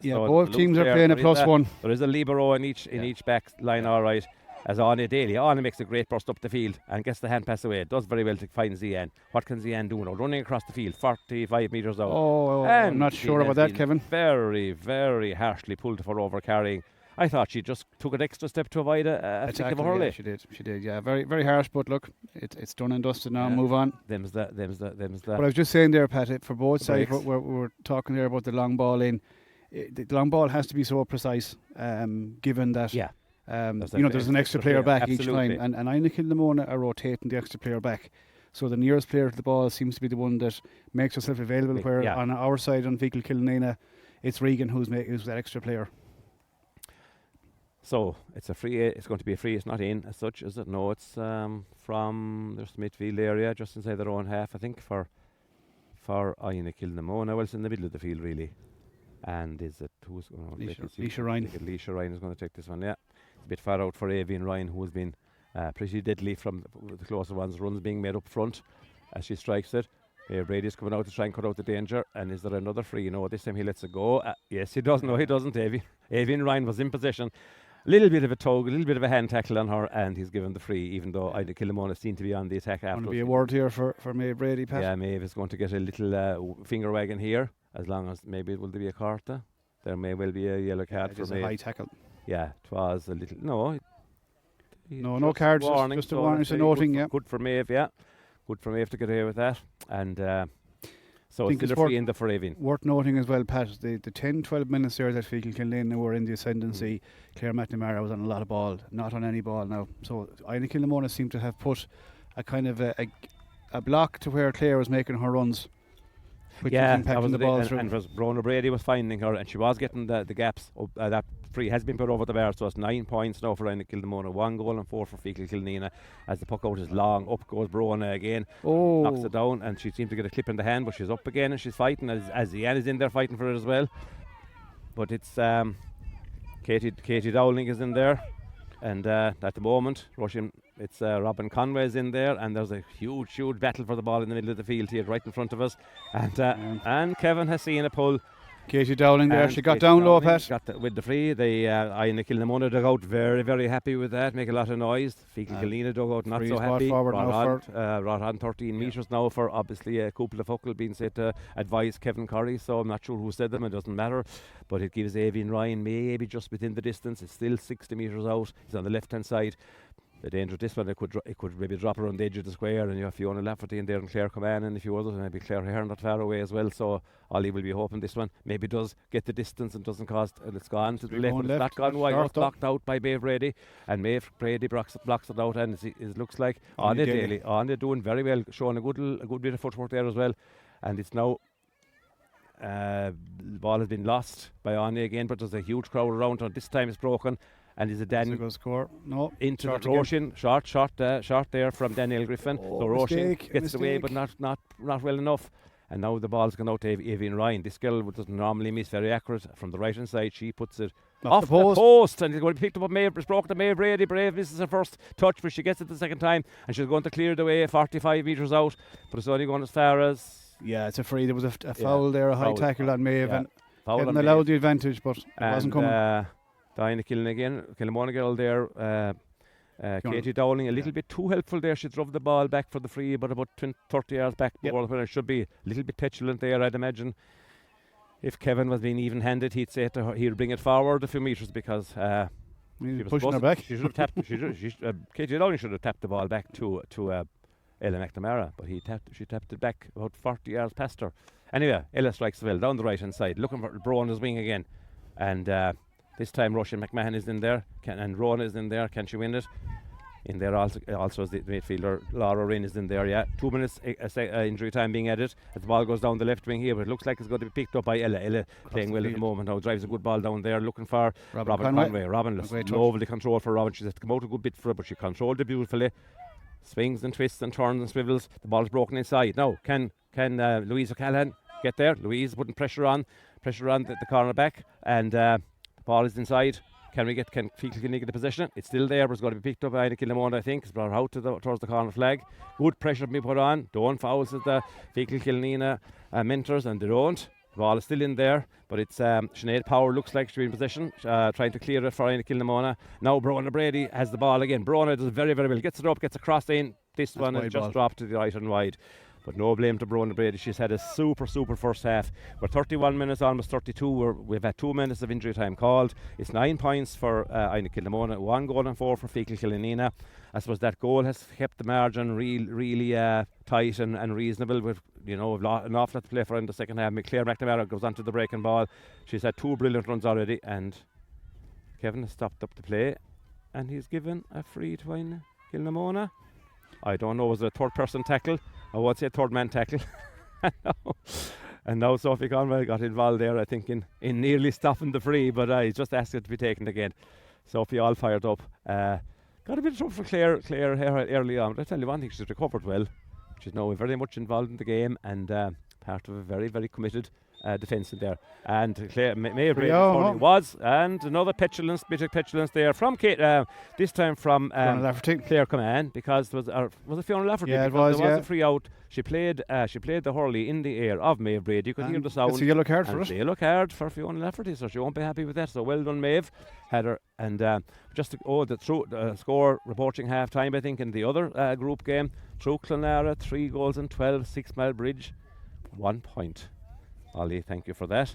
S1: So
S2: both teams are playing a +1.
S1: There is a libero in each back line, all right. As Anna Daly. Anna makes a great burst up the field and gets the hand pass away. Does very well to find Zian. What can Zian do now? Running across the field, 45 metres out.
S2: I'm not sure about that, Kevin.
S1: Very, very harshly pulled for over carrying. I thought she just took an extra step to avoid a flick of a hurley.
S2: Yeah, she did. Yeah, very, very harsh. But look, it's done and dusted now. Move on.
S1: Them's that.
S2: But I was just saying there, Pat, for both sides, we're talking there about the long ball in. The long ball has to be so precise, given that. Yeah. There's an extra player back each time, and Inagh Kilnamona are rotating the extra player back. So the nearest player to the ball seems to be the one that makes herself available. Where on our side, on Feakle Kilnamona, it's Regan who's that extra player.
S1: So it's a free. It's going to be a free. It's not in as such, is it? No, it's from there's the midfield area, just inside their own half, I think, for for Inagh Kilnamona. Well, it's in the middle of the field, really. And is it who's going to
S2: Leisha Ryan.
S1: Leisha Ryan is going to take this one, yeah. It's a bit far out for Avian Ryan, who has been pretty deadly from the closer ones. Runs being made up front as she strikes it. Brady's coming out to try and cut out the danger. And is there another free? No, this time he lets it go. Yes, he does. No, he doesn't, Avian Ryan was in possession. A little bit of a tug, a little bit of a hand tackle on her, and he's given the free, even though Inagh Kilnamona seemed to be on the attack after.
S2: Going to be a word here for Maeve Brady, Pat.
S1: Yeah, Maeve is going to get a little finger wagging here, as long as maybe it will be a card. There may well be a yellow card for Maeve.
S2: A high tackle.
S1: Yeah, it was a little. No
S2: cards.
S1: Warning,
S2: just a warning, it's a noting. Yeah,
S1: good for Maeve. Yeah, good for Maeve to get away with that, and. So
S2: it's
S1: still a free in the for Avian.
S2: Worth noting as well, Pat, the 10-12 minutes there that Feakle Kilnamona were in the ascendancy, Clare McNamara was on a lot of ball, not on any ball now. So Inagh Kilnamona seemed to have put a kind of a block to where Clare was making her runs.
S1: Yeah, that was the ball and Bronagh Brady was finding her, and she was getting the gaps. That free has been put over the bar, so it's 9 points now for Inagh Kilnamona, 1 goal and 4 for Feakle Kilnamona. As the puck out is long, up goes Bronagh again, knocks it down, and she seems to get a clip in the hand, but she's up again and she's fighting as Ian is in there fighting for it as well. But it's Katie Dowling is in there, and at the moment it's Robin Conway's in there, and there's a huge battle for the ball in the middle of the field here, right in front of us. And Kevin has seen a pull.
S2: Katie Dowling there, she got down low, Pat.
S1: With the free, the Inagh Kilnamona dug out very happy with that, make a lot of noise. Feakle Kilnamona dug out not so happy. Brought on 13 metres now for obviously a couple of Feakle being said to advise Kevin Curry, so I'm not sure who said them, it doesn't matter. But it gives Avian Ryan maybe just within the distance, it's still 60 metres out, he's on the left hand side. The danger of this one, it could maybe drop around the edge of the square, and you have Fiona Lafferty in there and Clare Coman and a few others, and maybe Clare Hearn not far away as well. So Ollie will be hoping this one maybe does get the distance and doesn't cost, and it's gone to the left, but it's not gone wide. It's blocked out by Maeve Brady, and Maeve Brady blocks it out, and it looks like Inagh doing very well, showing a good bit of footwork there as well. And it's now the ball has been lost by Inagh again, but there's a huge crowd around, and this time it's broken. And is it Dan?
S2: Go score. No.
S1: Into the Roisin. Short there from Daniel Griffin. So Roisin gets away, but not well enough. And now the ball's gone out to Avian Ryan. This girl doesn't normally miss, very accurate from the right hand side. She puts it off the post, and it's going to be picked up by Maeve. It's broken to Maeve Brady. Brave misses her first touch, but she gets it the second time, and she's going to clear it away 45 metres out. But it's only going as far as.
S2: Yeah, it's a free. There was a foul there, a high tackle on Maeve, and
S1: getting
S2: allowed the advantage, but it wasn't coming.
S1: Inagh Kilnamona girl there, Katie Dowling, a little bit too helpful there. She drove the ball back for the free, but about 30 yards back before when it should be a little bit petulant there, I'd imagine. If Kevin was being even-handed, he'd say to her, he'd bring it forward a few metres because she was
S2: pushing her back.
S1: She should have tapped. Katie Dowling should have tapped the ball back to Ella McNamara, but she tapped it back about 40 yards past her. Anyway, Ella strikes well down the right hand side, looking for Bronag's wing again, and. This time Roisin McMahon is in there, and Rona is in there. Can she win it? In there also as the midfielder Laura Rinn is in there. Yeah, 2 minutes injury time being added. As the ball goes down the left wing here, but it looks like it's going to be picked up by Ella playing well at the moment now. Drives a good ball down there, looking for Robin Conway. Robin, lovely control for Robin. She's had to come out a good bit for it, but she controlled it beautifully. Swings and twists and turns and swivels. The ball's broken inside. Now can Louise O'Callaghan get there? Louise putting pressure on the corner back, and ball is inside. Can Feakle get the possession? It's still there, but it's going to be picked up by Inagh Kilnamona, I think. It's brought out towards the corner flag. Good pressure to be put on. Don't fouls at the Feakle Kilnamona mentors, and they don't. The ball is still in there, but it's Sinead Power looks like she's in possession, trying to clear it for Inagh Kilnamona. Now Bronagh Brady has the ball again. Bronagh does very very well. Gets it up, gets across in. This one has just dropped to the right and wide. But no blame to Bronagh Brady. She's had a super first half. We're 31 minutes, almost 32. We've had 2 minutes of injury time called. It's 9 points for Inagh Kilnamona, 1 goal and 4 for Feakle Killanena. I suppose that goal has kept the margin really tight and reasonable. With an awful lot to play for in the second half. Clare McNamara goes onto the breaking ball. She's had 2 brilliant runs already, and Kevin has stopped up the play, and he's given a free to Inagh Kilnamona. I don't know, was it a third person tackle? I would say third man tackle. And now Sophie Conway got involved there, I think, in nearly stopping the free, but he just asked it to be taken again. Sophie all fired up. Got a bit of trouble for Clare early on, but I tell you one thing, she's recovered well. She's now very much involved in the game, and part of a very, very committed defence in there. And Mayor
S2: Oh.
S1: was, and another bit of petulance there from Kate, this time from Clare Command, because was it Fiona Lafferty?
S2: Yeah,
S1: because
S2: it was,
S1: there was a free out. She played the hurley in the air of Maeve Brady. You could hear the sound.
S2: It's a yellow card for it.
S1: A yellow card for Fiona Lafferty, so she won't be happy with that. So well done, Maeve. Had her, and the score reporting half time, I think, in the other group game. Through Kilnamona, 3 goals and 12, 6 Mile Bridge, 1 point. Ollie, thank you for that.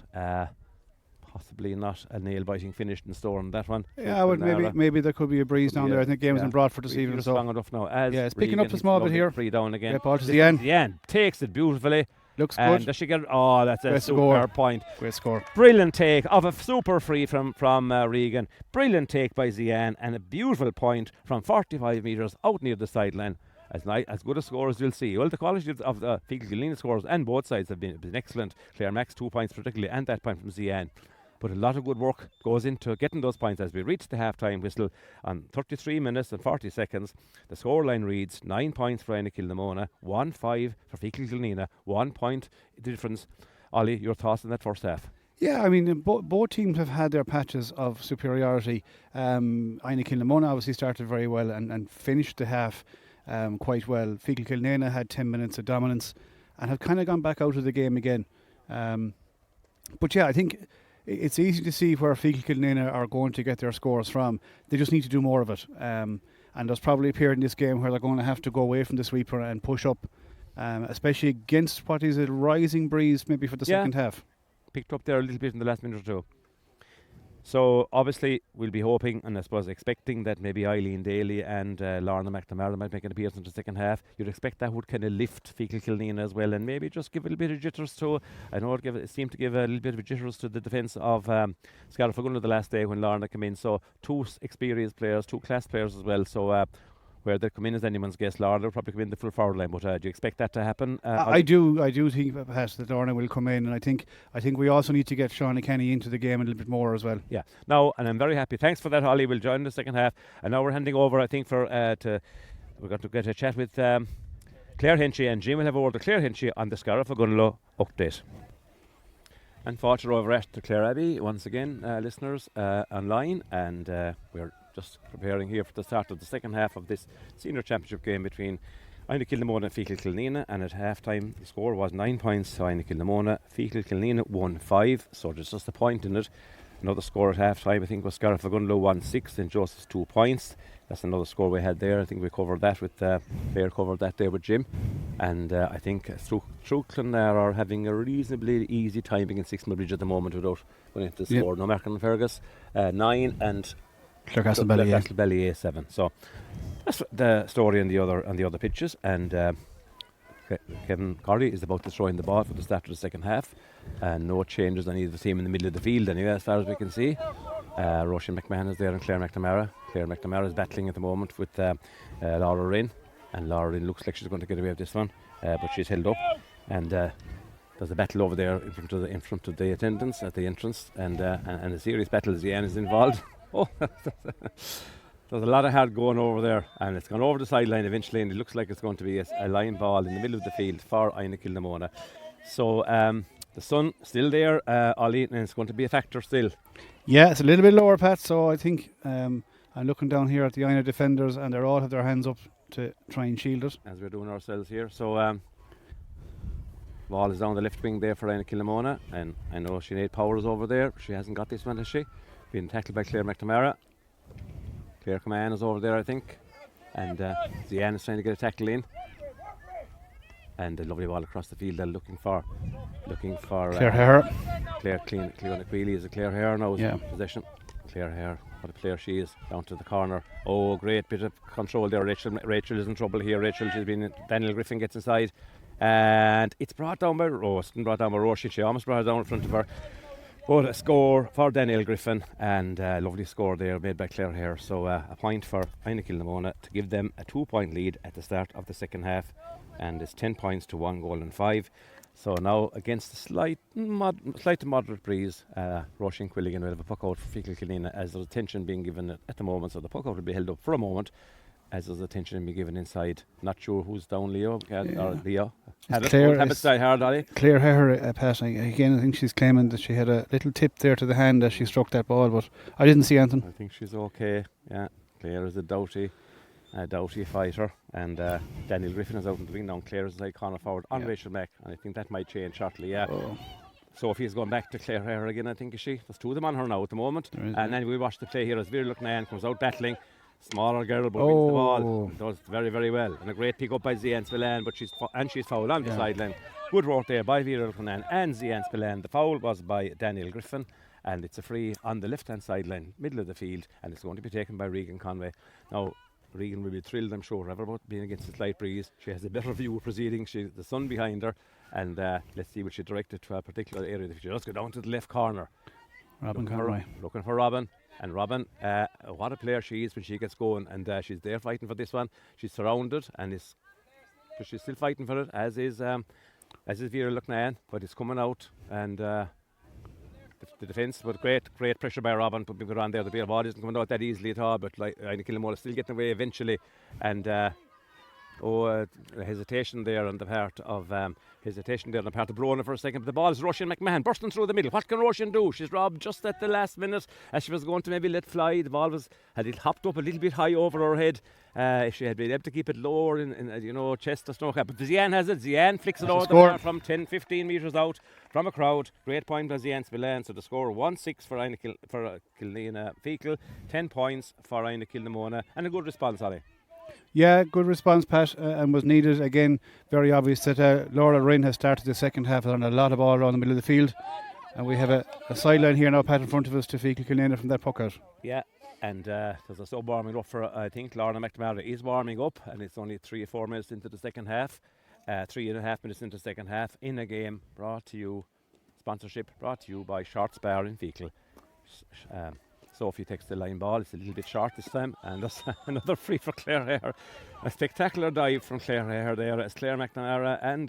S1: Possibly not a nail-biting finish in store on that one.
S2: Yeah, maybe there could be a breeze down there. I think the game is in Bradford this evening.
S1: So long enough now.
S2: It's picking up a small bit here.
S1: Free down again.
S2: Ball to Zian.
S1: Takes it beautifully.
S2: Looks
S1: and
S2: good.
S1: Does she get it? Oh, that's a super point.
S2: Great score.
S1: Brilliant take of a super free from Regan. Brilliant take by Zian, and a beautiful point from 45 metres out near the sideline. As good a score as you'll see. Well, the quality of the Feakle Kilnamona scores and both sides have been excellent. Clare Max 2 points particularly, and that point from Zian. But a lot of good work goes into getting those points as we reach the half-time whistle on 33 minutes and 40 seconds. The scoreline reads 9 points for Inagh Kilnamona, 1-5 for Feakle Kilnamona, 1 point difference. Ollie, your thoughts on that first half?
S2: Yeah, I mean, both teams have had their patches of superiority. Inagh Kilnamona obviously started very well and finished the half quite well. Feakle Kilnamona had 10 minutes of dominance and have kind of gone back out of the game again. But yeah, I think it's easy to see where Feakle Kilnamona are going to get their scores from. They just need to do more of it. And there's probably a period in this game where they're going to have to go away from the sweeper and push up, especially against what is a rising breeze maybe for the second half.
S1: Picked up there a little bit in the last minute or two. So obviously we'll be hoping and I suppose expecting that maybe Eileen Daly and Lorna McNamara might make an appearance in the second half. You'd expect that would kind of lift Feakle Kilnamona as well, and maybe just give a little bit of jitters to. I know it seemed to give a little bit of jitters to the defence of Scariff the last day when Lorna came in. So 2 experienced players, 2 class players as well. So where they come in as anyone's guess, Lorna will probably come in the full forward line. But do you expect that to happen?
S2: I do think perhaps that Lorna will come in, and I think we also need to get Shauna Kenny into the game a little bit more as well.
S1: Yeah. Now, and I'm very happy. Thanks for that, Ollie. We'll join the second half, and now we're handing over. I think we're going to get a chat with Clare Henchy, and Jim will have a word with Clare Henchy on the Scariff update. And Fortune over at the Clareabbey once again, listeners online, and we're just preparing here for the start of the second half of this senior championship game between Inagh Kilnamona and Feakle Kilnamona, and at half time the score was 9 points to Inagh Kilnamona, Feakle Kilnamona 1-5, so there's just a point in it. Another score at half time I think was Scariff 1-6 and Joseph's 2 points. That's another score we had there. I think we covered that with Clare covered that there with Jim, and I think Kilnamona are having a reasonably easy time against 6 Mile Bridge at the moment without going into the score. No Markin Fergus 9 and Clarecastlebelly 7. So that's the story on the other pitches, and Kevin Cordy is about to throw in the ball for the start of the second half, and no changes on either team in the middle of the field anyway as far as we can see. Roisin McMahon is there and Clare McNamara. Clare McNamara is battling at the moment with Laura Wren, and Laura Wren looks like she's going to get away with this one, but she's held up, and there's a battle over there in front of the attendants at the entrance, and a serious battle as Ian is involved. Oh, there's a lot of hard going over there, and it's gone over the sideline eventually, and it looks like it's going to be a line ball in the middle of the field for Inagh Kilnamona. So the sun still there, Ollie, and it's going to be a factor still.
S2: Yeah, it's a little bit lower, Pat, so I think I'm looking down here at the Inagh defenders, and they all have their hands up to try and shield it.
S1: As we're doing ourselves here. So ball is down the left wing there for Inagh Kilnamona, and I know Sinead Powers over there. She hasn't got this one, has she? Being tackled by Clare McNamara. Clare Command is over there, I think, and Zian is trying to get a tackle in, and a lovely ball across the field. They're looking for
S2: Clare Hare.
S1: Clare Queely is a Clare Hare now in possession. Clare Hare, what a player she is, down to the corner. Oh, great bit of control there. Rachel is in trouble here. Daniel Griffin gets inside, and it's brought down by Roisin. She almost brought it down in front of her. But a score for Daniel Griffin, and a lovely score there made by Clare Hare. So a point for Inagh Kilnamona to give them a 2-point lead at the start of the second half, and it's 10 points to 1 goal and 5. So now against a slight to moderate breeze, Roisin Quilligan will have a puck out for Feakle Kilnamona as there's attention being given at the moment. So the puck out will be held up for a moment, as there's attention to be given inside. Not sure who's down, Leo or Leo.
S2: Clare,
S1: Have it side hard, Ollie.
S2: Clare Herr passing again. I think she's claiming that she had a little tip there to the hand as she struck that ball, but I didn't see anything.
S1: I think she's okay. Yeah, Clare is a doughty fighter, and Daniel Griffin is out in the ring now. Clare is like corner forward on Rachel Mack, and I think that might change shortly. Yeah.
S2: Oh.
S1: Sophie's going back to Clare Herr again, I think, is she? There's two of them on her now at the moment. And then we watch the play here as Vera Lucknan comes out battling. Smaller girl, but wins the ball. Does very, very well. And a great pick up by Zian Spillane, but she's fouled on the sideline. Good work there by Vera Lucknan and Zian Spillane. The foul was by Daniel Griffin, and it's a free on the left-hand sideline, middle of the field, and it's going to be taken by Regan Conway. Now, Regan will be thrilled, I'm sure, ever about being against the slight breeze. She has a better view of proceedings. She's the sun behind her, and let's see what she directed to a particular area. If she just go down to the left corner,
S2: Robin Conway
S1: looking for Robin. And Robin, what a player she is when she gets going, and she's there fighting for this one. She's surrounded, and but she's still fighting for it, as is Vera Lucknan, but it's coming out, and the defence, but great pressure by Robin, put people around there. The ball isn't coming out that easily at all, but like Kilnamona still getting away eventually, and hesitation there on the part of Brona for a second. But the ball is Roisin McMahon bursting through the middle. What can Roisin do? She's robbed just at the last minute as she was going to maybe let fly. The ball had it hopped up a little bit high over her head. If she had been able to keep it lower in chest or stomach. But Zian has it. Zian flicks it over the bar from 10-15 metres out from a crowd. Great point by Zian Spillane. So the score 1-6 for Kilnamona Feakle, 10 points for Kilnamona, and a good response, Ollie.
S2: Yeah, good response, Pat, and was needed. Again, very obvious that Laura Ryan has started the second half on a lot of ball around the middle of the field. And we have a sideline here now, Pat, in front of us to Feakle Kilnamona from that puck out. Yeah,
S1: and there's a sub warming up for, I think, Lorna McNamara is warming up, and it's only 3 or 4 minutes into the second half. 3.5 minutes into the second half in a game sponsorship brought to you by Shorts Bar in Feakle. Sophie takes the line ball. It's a little bit short this time, and that's another free for Clare Herr. A spectacular dive from Clare Herr there as Clare McNamara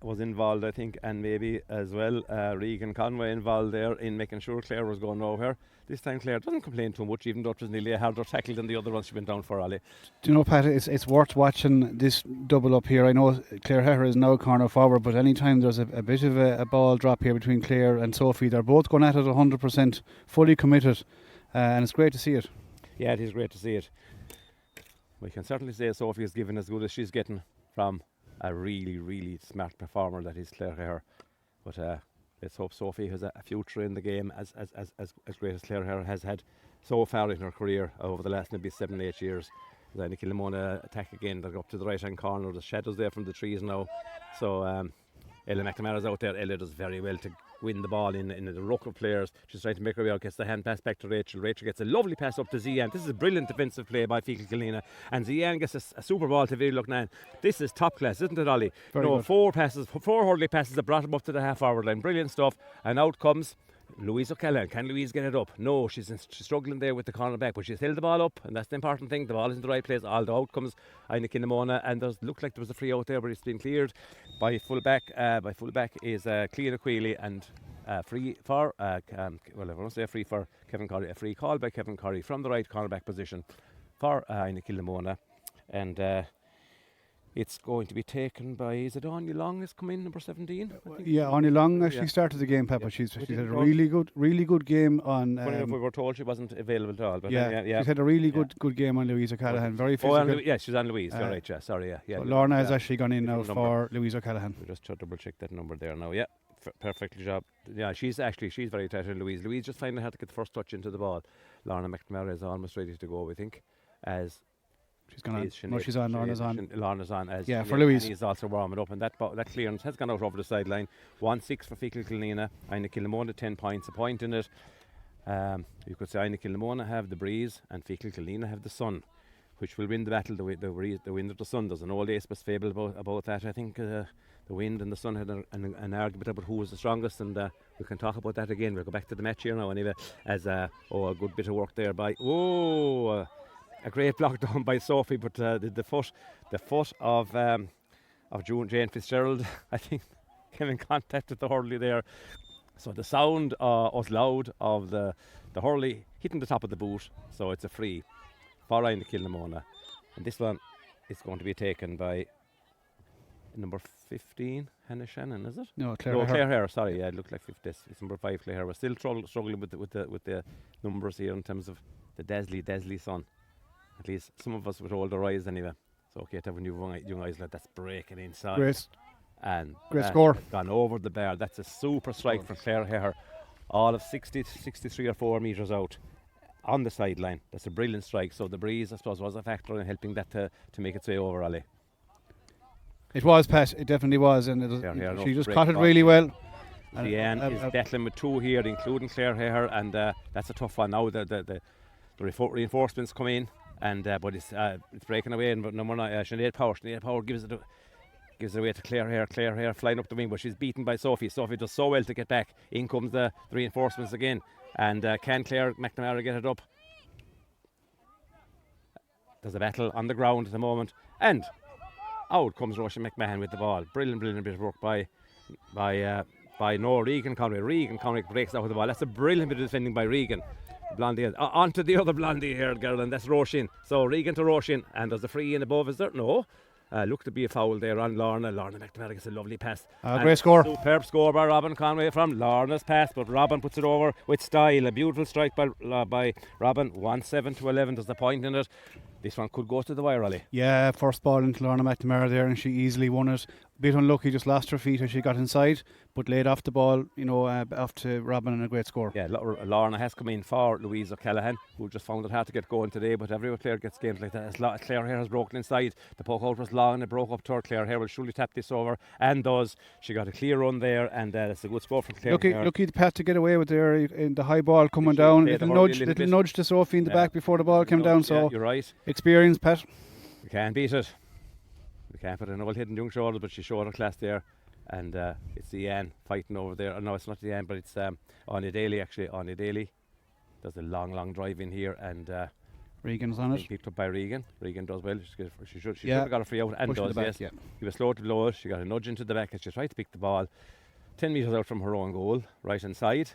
S1: was involved, I think, and maybe as well Regan Conway involved there in making sure Clare was going nowhere. This time Clare doesn't complain too much, even though it was nearly a harder tackle than the other ones she went down for, Ollie.
S2: Do you know, Pat, it's worth watching this double up here. I know Clare Herr is now corner forward, but anytime there's a bit of a ball drop here between Clare and Sophie, they're both going at it 100%, fully committed, and it's great to see it.
S1: Yeah, it is great to see it. We can certainly say Sophie is given as good as she's getting from a really, really smart performer that is Clare Herr. But let's hope Sophie has a future in the game as great as Clare Herr has had so far in her career over the last maybe 7-8 years. Then the Kilnamona attack again. They're up to the right hand corner. The shadows there from the trees now. So Ella McNamara's out there. Ella does very well to win the ball in the ruck of players. She's trying to make her way out, gets the hand pass back to Rachel. Rachel gets a lovely pass up to Zian. This is a brilliant defensive play by Feakle Kilnamona, and Zian gets a super ball to Vera Lucknan. This is top class, isn't it, Ollie?
S2: Good.
S1: 4 hurley passes that brought him up to the half forward line. Brilliant stuff. And out comes Louise O'Callaghan. Can Louise get it up? No, she's struggling there with the corner back, but she's held the ball up, and that's the important thing. The ball is in the right place. All the out comes Inagh Kilnamona, and looked like there was a free out there, but it's been cleared by fullback. Is Clean Queely, and free for I won't say free for Kevin Curry. A free call by Kevin Curry from the right cornerback position for Inagh Kilnamona, and it's going to be taken by, is it Anya Long has come in, number 17?
S2: Yeah, Anya Long actually started the game, Pepper. She's had a really good game on.
S1: Funny enough, we were told she wasn't available at all. But
S2: she's had a really good game on Louise O'Callaghan. Very physical.
S1: She's on Louise. You're right. Yeah, sorry. Yeah.
S2: Lorna has actually gone in now for Louise O'Callaghan.
S1: We just double check that number there now. Yeah, perfect job. Yeah, she's very tight on Louise. Louise just finding how to get the first touch into the ball. Lorna McNamara is almost ready to go, we think, as.
S2: She's gone on. No, she's on. Lorna's on.
S1: Lorna's on.
S2: For Louise.
S1: He's also warming up, and that clearance has gone out over the sideline. 1-6 for Feakle Kilnamona. Inagh Kilnamona 10 points, a point in it. You could say Inagh Kilnamona have the breeze, and Feakle Kilnamona have the sun, which will win the battle. The wind of the sun. There's an old Aspis fable about that. I think the wind and the sun had an argument about who was the strongest, and we can talk about that again. We'll go back to the match here now anyway. As a good bit of work there by a great block done by Sophie, but the foot of Jane Fitzgerald, I think, came in contact with the hurley there. So the sound was loud of the hurley hitting the top of the boot. So it's a free for Inagh Kilnamona. And this one is going to be taken by number 15, Hannah Shannon, is it?
S2: No, Clare.
S1: No, Clare Hare, sorry. Yeah, it looked like 50. It's number 5, Clare Hare. We're still struggling with the numbers here in terms of the Desley son. At least some of us with older eyes anyway. So okay to have a new young eyes like that's breaking inside.
S2: Great score.
S1: Gone over the bar. That's a super strike for Clare Hare. All of 63 or 4 metres out on the sideline. That's a brilliant strike. So the breeze, I suppose, was a factor in helping that to make its way over, Ollie.
S2: It was, Pat. It definitely was, and she just caught it really well.
S1: Leanne is battling with 2 here, including Clare Hare, and that's a tough one now. The reinforcements come in, and but it's breaking away. But no more. Sinead Power gives it away to Clare Hare. Clare Hare flying up the wing, but she's beaten by Sophie. Sophie does so well to get back. In comes the reinforcements again, and can Clare McNamara get it up? There's a battle on the ground at the moment, and out comes Roisin McMahon with the ball. Brilliant bit of work by Regan Conway. Regan Conway breaks out with the ball. That's a brilliant bit of defending by Regan. Blondie onto the other blondie here, girl, and that's Roisin. So Regan to Roisin, and there's a free in above, is there? No. Looked to be a foul there on Lorna. Lorna McNamara gets a lovely pass.
S2: Great score.
S1: Superb score by Robin Conway from Lorna's pass, but Robin puts it over with style. A beautiful strike by Robin. 1-7-11. There's the point in it. This one could go to the wire, Ollie.
S2: Yeah, first ball into Lorna McNamara there, and she easily won it. A bit unlucky, just lost her feet as she got inside, but laid off the ball, off to Robin, and a great score.
S1: Yeah, Lorna has come in for Louise O'Callaghan, who just found it hard to get going today, but everywhere Clare gets games like that, Clare Hare has broken inside. The poke out was long and it broke up to her. Clare Hare will surely tap this over, and does. She got a clear run there, and that's a good score from Clare Hare.
S2: Lucky the Pat to get away with there in the high ball coming down. Little nudge to Sophie in the back before the ball came down. So
S1: you're right.
S2: Experience, Pat.
S1: We can't beat it. We can't put an old hidden young shoulder, but she showed her class there. And it's Deanne fighting over there. No, it's not Deanne, but it's Anya Daly actually. Anya Daly does a long drive in here, and
S2: Regan's on it.
S1: Picked up by Regan. Regan does well. She should have got a free out, and does, yes.
S2: Yeah.
S1: He was slow to blow it. She got a nudge into the back as she tried to pick the ball 10 metres out from her own goal, right inside.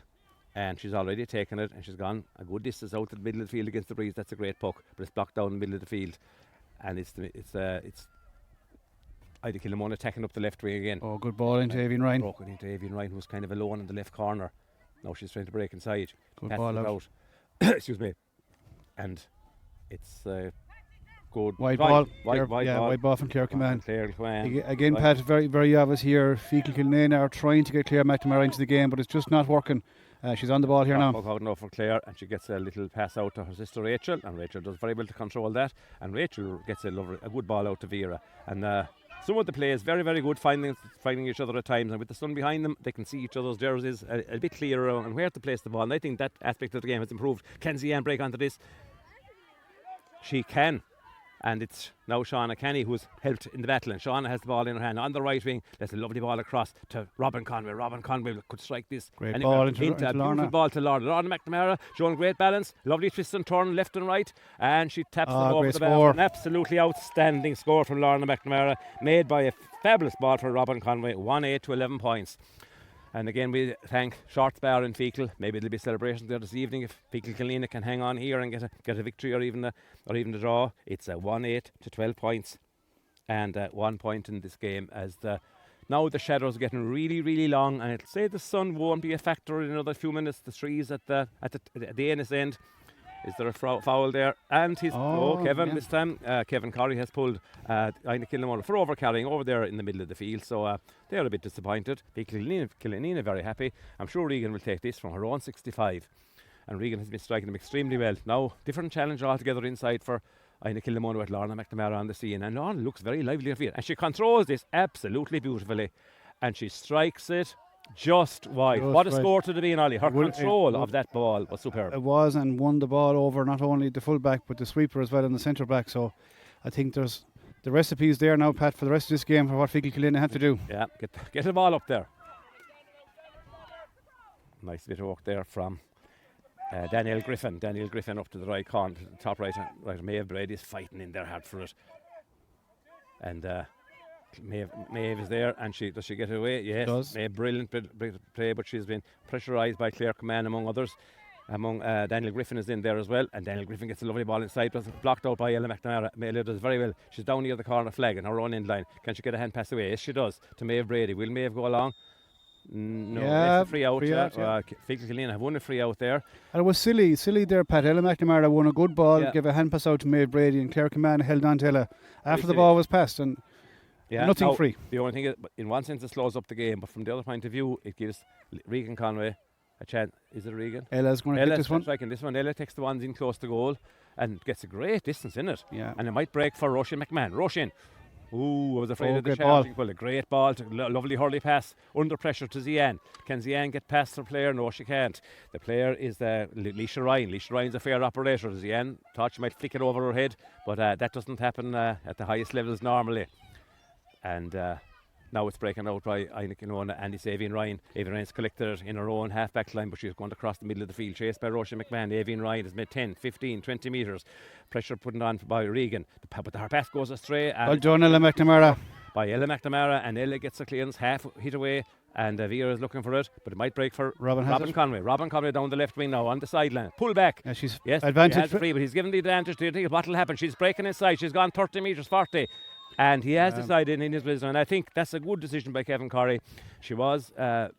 S1: And she's already taken it, and she's gone a good distance out to the middle of the field against the breeze. That's a great puck, but it's blocked down in the middle of the field, and it's Inagh Kilnamona attacking up the left wing again.
S2: Oh, good ball into Avian Ryan.
S1: Broken into Avian Ryan, who was kind of alone in the left corner. Now she's trying to break inside.
S2: Good ball out.
S1: Excuse me. And it's good.
S2: Wide ball.
S1: Wide
S2: ball from Clare Command.
S1: Again,
S2: Again, Pat, very, very obvious here. Feakle Kilnamona are trying to get Clare McNamara into the game, but it's just not working. She's on the ball here now.
S1: Out now for Clare, and she gets a little pass out to her sister Rachel, and Rachel does very well to control that. And Rachel gets a good ball out to Vera. And some of the players very, very good finding each other at times, and with the sun behind them, they can see each other's jerseys a bit clearer and where to place the ball. And I think that aspect of the game has improved. Can Zian break onto this? She can. And it's now Shauna Kenny who's helped in the battle, and Shauna has the ball in her hand on the right wing. That's a lovely ball across to Robin Conway. Robin Conway could strike this.
S2: Great ball into
S1: a
S2: Lorna.
S1: beautiful ball to Lorna. Lorna McNamara showing great balance, lovely twist and turn left and right, and she taps it over the bar. An absolutely outstanding score from Lorna McNamara, made by a fabulous ball for Robin Conway. 1-8 to 11 points. And again, we thank Shorts Bar in Feakle. Maybe there'll be celebrations there this evening if Feakle Kilnamona can hang on here and get a victory or even the draw. It's a 1-8 to 12 points, and 1 point in this game as now the shadows are getting really, really long, and it'll say the sun won't be a factor in another few minutes. The trees at the Ennis end. Is there a foul there? And he's Kevin this time. Kevin Corrie has pulled Inagh Kilnamona for overcarrying over there in the middle of the field. So they're a bit disappointed. Killanena very happy. I'm sure Regan will take this from her own 65. And Regan has been striking them extremely well. Now, different challenge altogether inside for Inagh Kilnamona with Lorna McNamara on the scene. And Lorna looks very lively on field. And she controls this absolutely beautifully. And she strikes it just wide. What a score to the being, Ollie. Her control of that ball was superb.
S2: It was, and won the ball over not only the full back but the sweeper as well and the centre back. So I think there's the recipes there now, Pat, for the rest of this game for what Feakle Kilnamona have to do.
S1: Yeah, get the ball up there. Nice bit of work there from Daniel Griffin. Daniel Griffin up to the right corner, top right. Maeve Brady is fighting in there hard for it. And Maeve is there, and does she get it away? Yes,
S2: does.
S1: Maeve, brilliant play, but she's been pressurised by Clare Command among others. Daniel Griffin is in there as well, and Daniel Griffin gets a lovely ball inside, but blocked out by Ella McNamara. Ella does very well. She's down near the corner flag in her own end line. Can she get a hand pass away? Yes, she does, to Maeve Brady. Will Maeve go along? No,
S2: yeah,
S1: free out.
S2: Yeah.
S1: Feakle Killanena have won a free out there.
S2: And it was silly there, Pat. Ella McNamara won a good ball, gave a hand pass out to Maeve Brady, and Clare Command held on to Ella after the ball was passed, and nothing free.
S1: The only thing is, in one sense, it slows up the game, but from the other point of view, it gives Regan Conway a chance. Is it Regan?
S2: Ella's going to hit this one.
S1: Striking this one. Ella takes the ones in close to goal and gets a great distance in it.
S2: Yeah.
S1: And it might break for Roisin McMahon. Roisin. Ooh, I was afraid of the
S2: ball.
S1: Well, a great ball, lovely hurley pass under pressure to Zian. Can Zian get past the player? No, she can't. The player is Leisha Ryan. Leisha Ryan's a fair operator. Zian thought she might flick it over her head, but that doesn't happen at the highest levels normally. And now it's breaking out by Inagh Kilnamona, and it's Avian Ryan. Avian Ryan's collected it in her own half-back line, but she's going across the middle of the field, chased by Roisin McMahon. Avian Ryan has made 10, 15, 20 metres. Pressure put on by Regan. But her pass goes astray.
S2: Well done, Ella McNamara.
S1: By Ella McNamara, and Ella gets a clearance, half hit away, and Vera is looking for it, but it might break for Robin Conway. Robin Conway down the left wing now, on the sideline. Pull back.
S2: Yeah, she's
S1: advantage. She has free, but he's given the advantage. Do you think what will happen? She's breaking inside. She's gone 30 metres, 40. And he has decided in his wisdom, and I think that's a good decision by Kevin Corrie. She had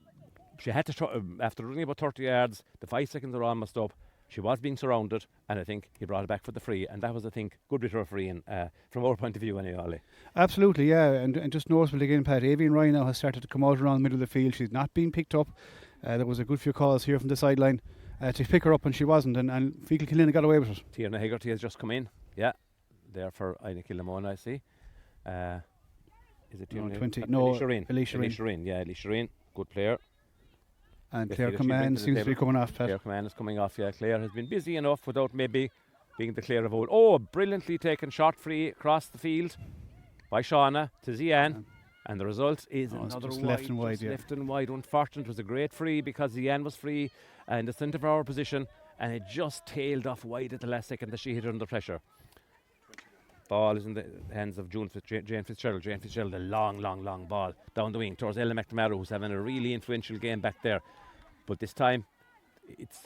S1: to try, after running about 30 yards, the 5 seconds were almost up. She was being surrounded, and I think he brought it back for the free, and that was, I think, good bit of refereeing from our point of view anyway, Ollie. Absolutely,
S2: yeah, and just noticeable again, Pat, Avian Ryan now has started to come out around the middle of the field. She's not being picked up. There was a good few calls here from the sideline to pick her up, and she wasn't, and Feakle Killanena got away with it.
S1: Tierna Hegarty has just come in, there for Inagh Kilnamona, I see. Is it
S2: 20?
S1: No,
S2: Alicia
S1: Reen. Yeah, Alicia Reen, good player.
S2: And Clare Command seems to be coming off, Pat.
S1: Clare Command is coming off, yeah. Clare has been busy enough without maybe being the Clare of old. Oh, brilliantly taken shot free across the field by Shauna to Zian. And the result is another wide,
S2: left and wide.
S1: Left and wide. Unfortunate, it was a great free because Zian was free in the centre of our position, and it just tailed off wide at the last second that she hit under pressure. Ball is in the hands of Jane Fitzgerald. Jane Fitzgerald, a long ball down the wing towards Ella McNamara, who's having a really influential game back there. But this time, it's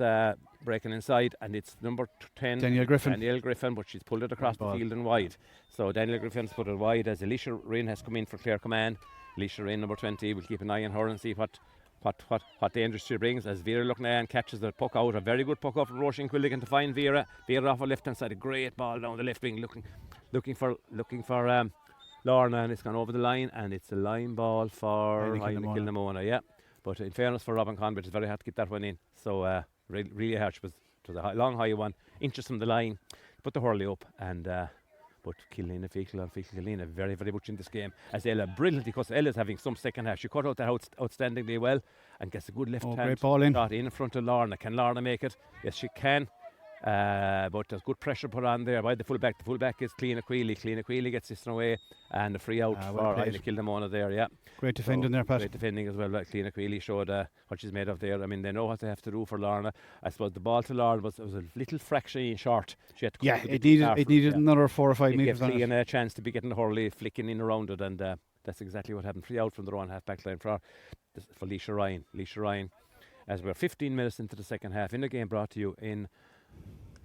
S1: breaking inside, and it's number 10,
S2: Danielle
S1: Griffin, but she's pulled it across the field and wide. So Danielle Griffin's put it wide as Alicia Reen has come in for Clare Command. Alicia Reen, number 20, we'll keep an eye on her and see what dangers she brings, as Vera looking at and catches the puck out. A very good puck out from Roisin Quilligan to find Vera. Vera off her left hand side, a great ball down the left wing, looking for Lorna, and it's gone over the line, and it's a line ball for Inagh Kilnamona. Yeah, but in fairness for Robin Conway, it's very hard to get that one in. So really hard. She was to the long high one, inches from the line, put the hurley up, and but Killanena, Feakle and Feakle Killanena very, very much in this game, as Ella brilliantly, because Ella's having some second half. She cut out that outstandingly well and gets a good left hand shot in front of Lorna. Can Lorna make it? Yes, she can. But there's good pressure put on there by the fullback. The fullback is Cliona Queely. Cliona Queely gets this away, and a free out for Inagh Kilnamona there. Yeah,
S2: great defending there, Pat.
S1: Great defending as well. Cliona Queely showed what she's made of there. I mean, they know what they have to do for Lorna. I suppose the ball to Lorna was a little fraction short. She had to
S2: it needed another 4 or 5 metres.
S1: It gave Cliona a chance to be getting the hurley, flicking in around it, and that's exactly what happened. Free out from the wrong half-back line for Leisha Ryan. Leisha Ryan, as we're 15 minutes into the second half in the game, brought to you in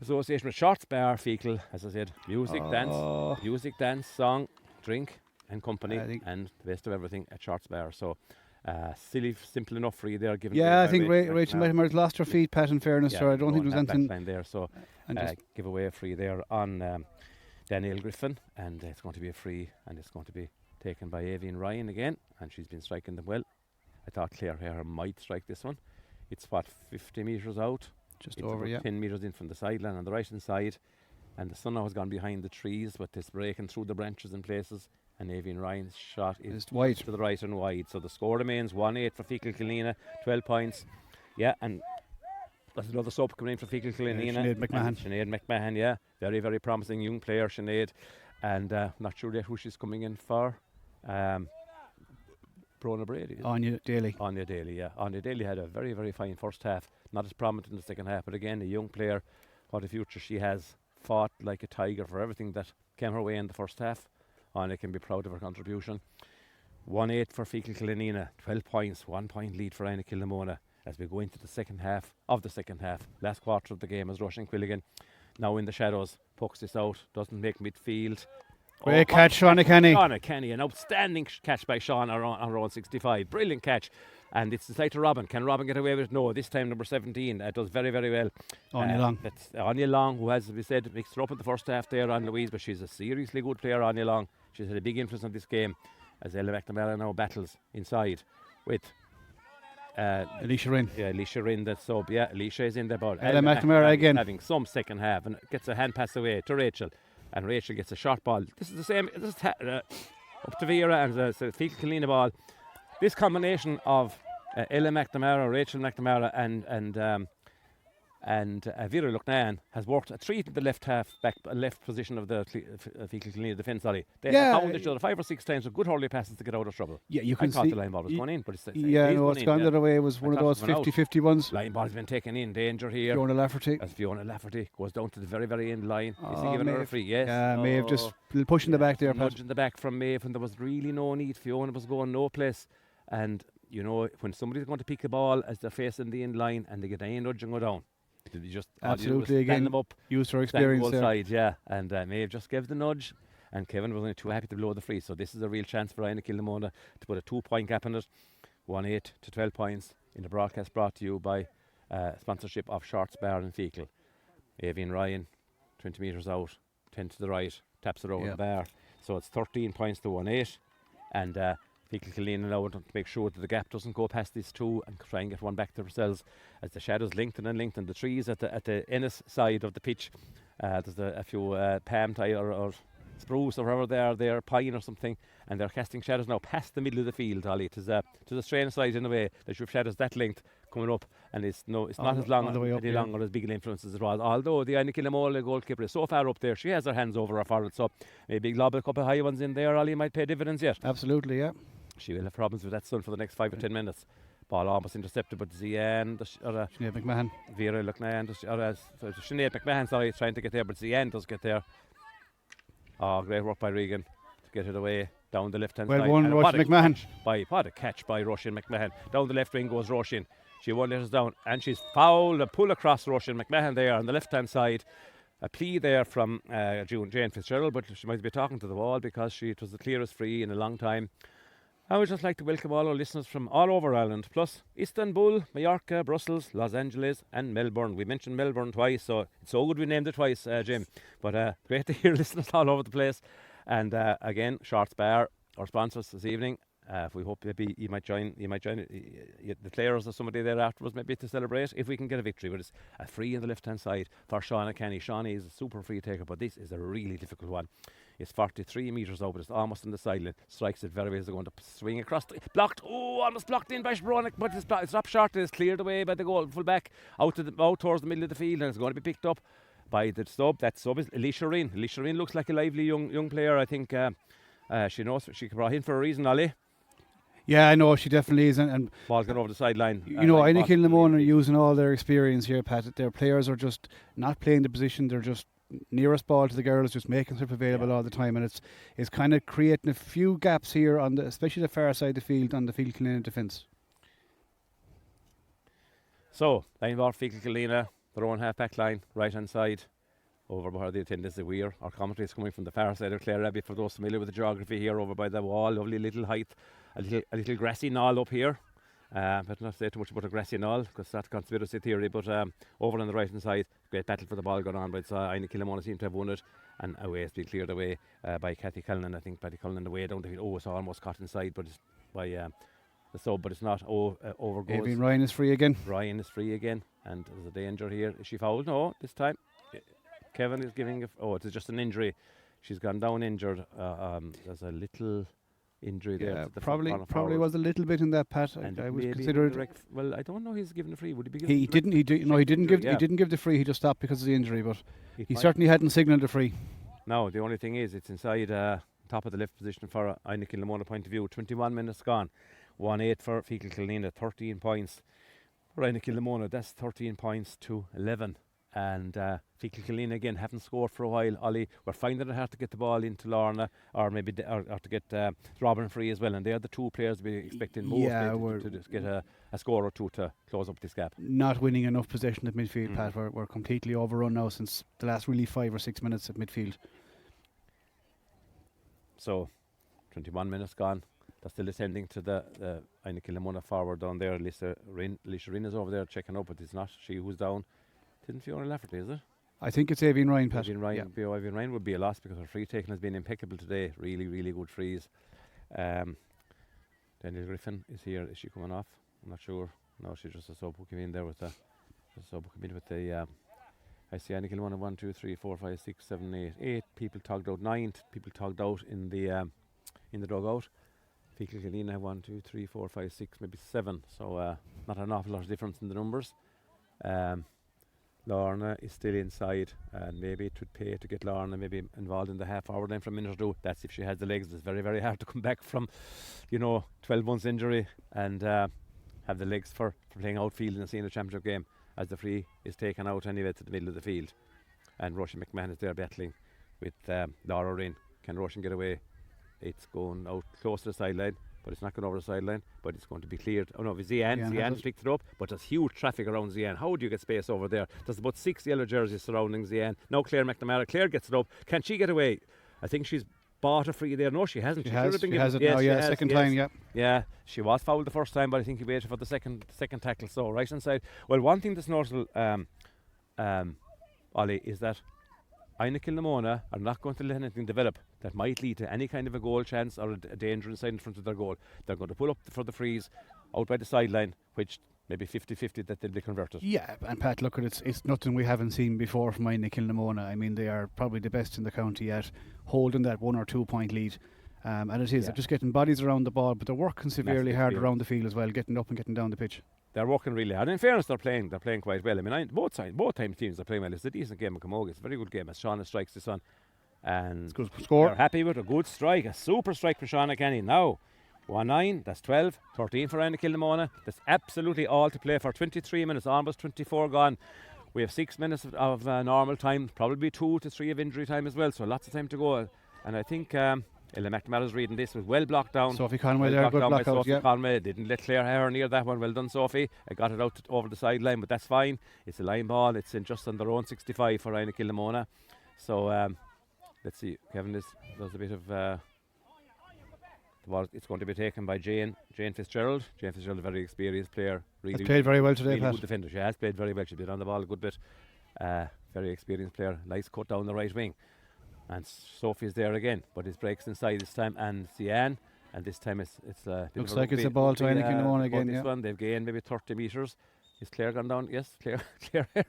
S1: association with Shorts Bar, Feakle, as I said, music, dance, song, drink and company, and the best of everything at Shorts Bar. So simple enough for you there.
S2: I think Rachel McNamara's lost her feet, Pat, in fairness, so I don't think there was anything
S1: there. So give away a free there on Danielle Griffin, and it's going to be a free, and it's going to be taken by Avian Ryan again, and she's been striking them well. I thought Clare here might strike this one. It's 50 metres out.
S2: Just
S1: it's
S2: over,
S1: 10 metres in from the sideline on the right hand side, and the sun now has gone behind the trees, but it's breaking through the branches in places, and Avian Ryan's shot is
S2: wide
S1: to the right and wide. So the score remains 1-8 for Feakle Killanena, 12 points. Yeah, and there's another sub coming in for Feakle Killanena. Sinead McMahon, yeah, very, very promising young player, Sinead, and not sure yet who she's coming in for. Brona Brady.
S2: Anya Daly,
S1: yeah. Anya Daly had a very, very fine first half. Not as prominent in the second half, but again, a young player. What a future she has. Fought like a tiger for everything that came her way in the first half. Anya can be proud of her contribution. 1-8 for Feakle Killanena, 12 points, 1 point lead for Inagh Kilnamona as we go into the second half of the second half. Last quarter of the game as Russian Quilligan now in the shadows, pokes this out, doesn't make midfield.
S2: Great catch, Sean Kenny.
S1: Sean Kenny, an outstanding catch by Sean on round 65. Brilliant catch. And it's inside to Robin. Can Robin get away with it? No, this time number 17 does very, very well.
S2: Anya Long.
S1: That's Anya Long, who has, as we said, mixed her up in the first half there on Louise, but she's a seriously good player, Anya Long. She's had a big influence on this game as Ella McNamara now battles inside with
S2: Alicia Rinn.
S1: Yeah, Alicia Rinn, that's sub. Yeah, Alicia is in the ball.
S2: Ella McNamara again.
S1: Having some second half and gets a hand pass away to Rachel. And Rachel gets a short ball. This is the same. This is up to Vera and the Feakle Killanena ball. This combination of Ella McNamara, Rachel McNamara, and Vera Lucknan has worked a treat in the left position of the Feakle Killanena defence. They found each other 5 or 6 times with good hurley passes to get out of trouble.
S2: Yeah, you can
S1: I thought the line ball was going in, but it's
S2: gone the other way. It was one of those 50-50 ones.
S1: Line ball has been taken in. Danger here.
S2: Fiona Lafferty.
S1: As Fiona Lafferty goes down to the very, very end line. Is he giving her a free? Yes.
S2: Maeve just pushing the back there.
S1: Nudging the back from Maeve when there was really no need. Fiona was going no place. And, you know, when somebody's going to pick the ball as they're facing the end line and they get a nudge and go down. You just
S2: absolutely again
S1: them up,
S2: use her experience there.
S1: Side, yeah, and Maeve just gave the nudge, and Kevin was only too happy to blow the free. So this is a real chance for Inagh Kilnamona to put a 2-point gap in it. 1-8 to 12 points in the broadcast brought to you by sponsorship of Shorts Bar and Feakle. Avian Ryan, 20 metres out, 10 to the right, taps it over the bar. So it's 13 points to 1-8, and Feakle Killanena now want to make sure that the gap doesn't go past these two and try and get one back to themselves as the shadows lengthen and lengthen. The trees at the Ennis side of the pitch, there's a few palm tie or spruce or whatever they are pine or something, and they're casting shadows now past the middle of the field, Ollie. To the strain side in a way that you have shadows that length coming up, and it's not as long any longer as big an influence as it was. Although the Inagh Kilnamona goalkeeper is so far up there, she has her hands over her forward, so maybe lob a couple of high ones in there, Ollie, might pay dividends yet.
S2: Absolutely, yeah.
S1: She will have problems with that son for the next 5 or 10 minutes. Ball almost intercepted, but Sinead
S2: McMahon.
S1: Vera Lucknan, Sinead McMahon, sorry, trying to get there, but Sinead does get there. Oh, great work by Regan to get it away down the left hand side.
S2: Well won, Roisin McMahon.
S1: What a catch by Roisin McMahon. Down the left wing goes Roisin. She won't let us down, and she's fouled. A pull across Roisin McMahon there on the left hand side. A plea there from Jane Fitzgerald, but she might be talking to the wall because it was the clearest free in a long time. I would just like to welcome all our listeners from all over Ireland, plus Istanbul, Mallorca, Brussels, Los Angeles and Melbourne. We mentioned Melbourne twice, so it's so good we named it twice, Jim. But great to hear listeners all over the place. And again, Shorts Bar, our sponsors this evening. We hope maybe you might join the players or somebody there afterwards, maybe to celebrate if we can get a victory. But it's a free on the left hand side for Shauna Kenny. Shawnee is a super free taker, but this is a really difficult one. It's 43 metres out, but it's almost on the sideline. Strikes it very well as they're going to swing across. Blocked. Oh, almost blocked in by Sbronic, but it's up short. It's cleared away by the goal full back out towards the middle of the field, and it's going to be picked up by the sub. That sub is Alicia Rinn. Alicia Rinn looks like a lively young player. I think she knows she brought in for a reason, Ollie.
S2: Yeah, I know she definitely is, and
S1: ball going over the sideline.
S2: You know, Inagh Kilnamona are using all their experience here, Pat. Their players are just not playing the position; they're just nearest ball to the girls, just making stuff available all the time, and it's kind of creating a few gaps here on especially the far side of the field on the Feakle Killanena defence. So
S1: line ball Feakle Killanena, their own half back line, right hand side. Over where the attendance is Weir. Our commentary is coming from the far side of Clareabbey, for those familiar with the geography here, over by the wall. Lovely little height, a little grassy knoll up here. But not say too much about a grassy knoll because that's conspiracy theory. But over on the right hand side, great battle for the ball going on. But Inagh Kilnamona seem to have won it, and away it's been cleared away by Kathy Cullinan. I think Patty Cullinan away down the field. Oh, it's almost caught inside, but it's by the sub, but it's not. Over goes.
S2: Avian Ryan is free again.
S1: Ryan is free again, and there's a danger here. Is she fouled? No, this time. Kevin is giving it's just an injury. She's gone down injured. There's a little injury there.
S2: Probably was a little bit in that, Pat. I would consider it.
S1: Well, I don't know. He's given a free. Would he be?
S2: He didn't. He didn't give the free. He just stopped because of the injury. But he certainly hadn't signalled the free.
S1: No, the only thing is, it's inside top of the left position for Inagh Kilnamona point of view. 21 minutes gone. 1-8 for Feakle Killanena. 13 points for Inagh Kilnamona. That's 13 points to 11. And Feakle Kilnamona again haven't scored for a while. Ollie, we're finding it hard to get the ball into Lorna, or maybe or to get Robin free as well. And they are the two players we're expecting most to just get a score or two to close up this gap.
S2: Not winning enough possession at midfield, Pat. We're completely overrun now since the last really 5 or 6 minutes at midfield.
S1: So, 21 minutes gone. They're still ascending to the Inagh Kilnamona forward down there. Alicia Rinn is over there checking up, but it's not she who's down. Didn't Fiona Lafferty, is it?
S2: I think it's Avian Ryan, Pat.
S1: Avian Ryan would be a loss because her free taking has been impeccable today. Really, really good frees. Daniel Griffin is here. Is she coming off? I'm not sure. No, she's just a sub who came in there with the I see Inagh Kilnamona 1, 2, 3, 4, 5, 6, 7, 8. 8 people tugged out. 9 people tugged out in the dugout. Feakle Kilnamona 1, 2, 3, 4, 5, 6, maybe 7. So not an awful lot of difference in the numbers. Lorna is still inside, and maybe it would pay to get Lorna maybe involved in the half-hour line for a minute or two. That's if she has the legs. It's very, very hard to come back from, 12 months injury and have the legs for playing outfield in a senior championship game, as the free is taken out anyway to the middle of the field. And Roisin McMahon is there battling with Laura Rinn. Can Roisin get away? It's going out close to the sideline, but it's not going over the sideline, but it's going to be cleared. Oh no, Zian picked it up, but there's huge traffic around Zian. How do you get space over there? There's about 6 yellow jerseys surrounding Zian. Now Clare McNamara. Clare gets it up. Can she get away? I think she's bought a free there. No, she hasn't.
S2: She has it now, second time, yeah.
S1: Yeah, she was fouled the first time, but I think he waited for the second tackle. So right hand side. Well, one thing that's notable, Ollie, is that Inagh Kilnamona are not going to let anything develop that might lead to any kind of a goal chance or a danger inside in front of their goal. They're going to pull up for the frees out by the sideline, which maybe 50-50 that they'll be converted.
S2: Yeah, and Pat, look, it's nothing we haven't seen before from Inagh Kilnamona. I mean, they are probably the best in the county at holding that 1 or 2 point lead. And it is, they're just getting bodies around the ball, but they're working severely hard around the field as well, getting up and getting down the pitch.
S1: They're working really hard. In fairness, they're playing quite well. I mean, both teams are playing well. It's a decent game of camogie. It's a very good game as Shauna strikes this one. And
S2: it's good score.
S1: They're happy with a good strike, a super strike for Shauna Kenny. Now, 1-9, that's 12, 13 for Inagh Kilnamona. That's absolutely all to play for. 23 minutes, almost 24 gone. We have 6 minutes of normal time, probably 2 to 3 of injury time as well, so lots of time to go. And I think Ella McNamara's reading this was well blocked down.
S2: Sophie Conway there, good block out.
S1: Sophie Conway didn't let Clare Hare near that one. Well done, Sophie. I got it out over the sideline, but that's fine. It's a line ball. It's in just on their own 65 for Inagh Kilnamona. So let's see. Kevin does a bit of. The ball, it's going to be taken by Jane Fitzgerald. Jane Fitzgerald, a very experienced player. Really
S2: played very well today,
S1: really
S2: Pat.
S1: Good defender. She has played very well. She's been on the ball a good bit. Very experienced player. Nice cut down the right wing. And Sophie's there again, but it breaks inside this time, and Cian, and this time it's
S2: looks like it's a ball to Inagh Kilnamona again.
S1: This one they've gained maybe 30 metres. Is Clare gone down? Yes, Clare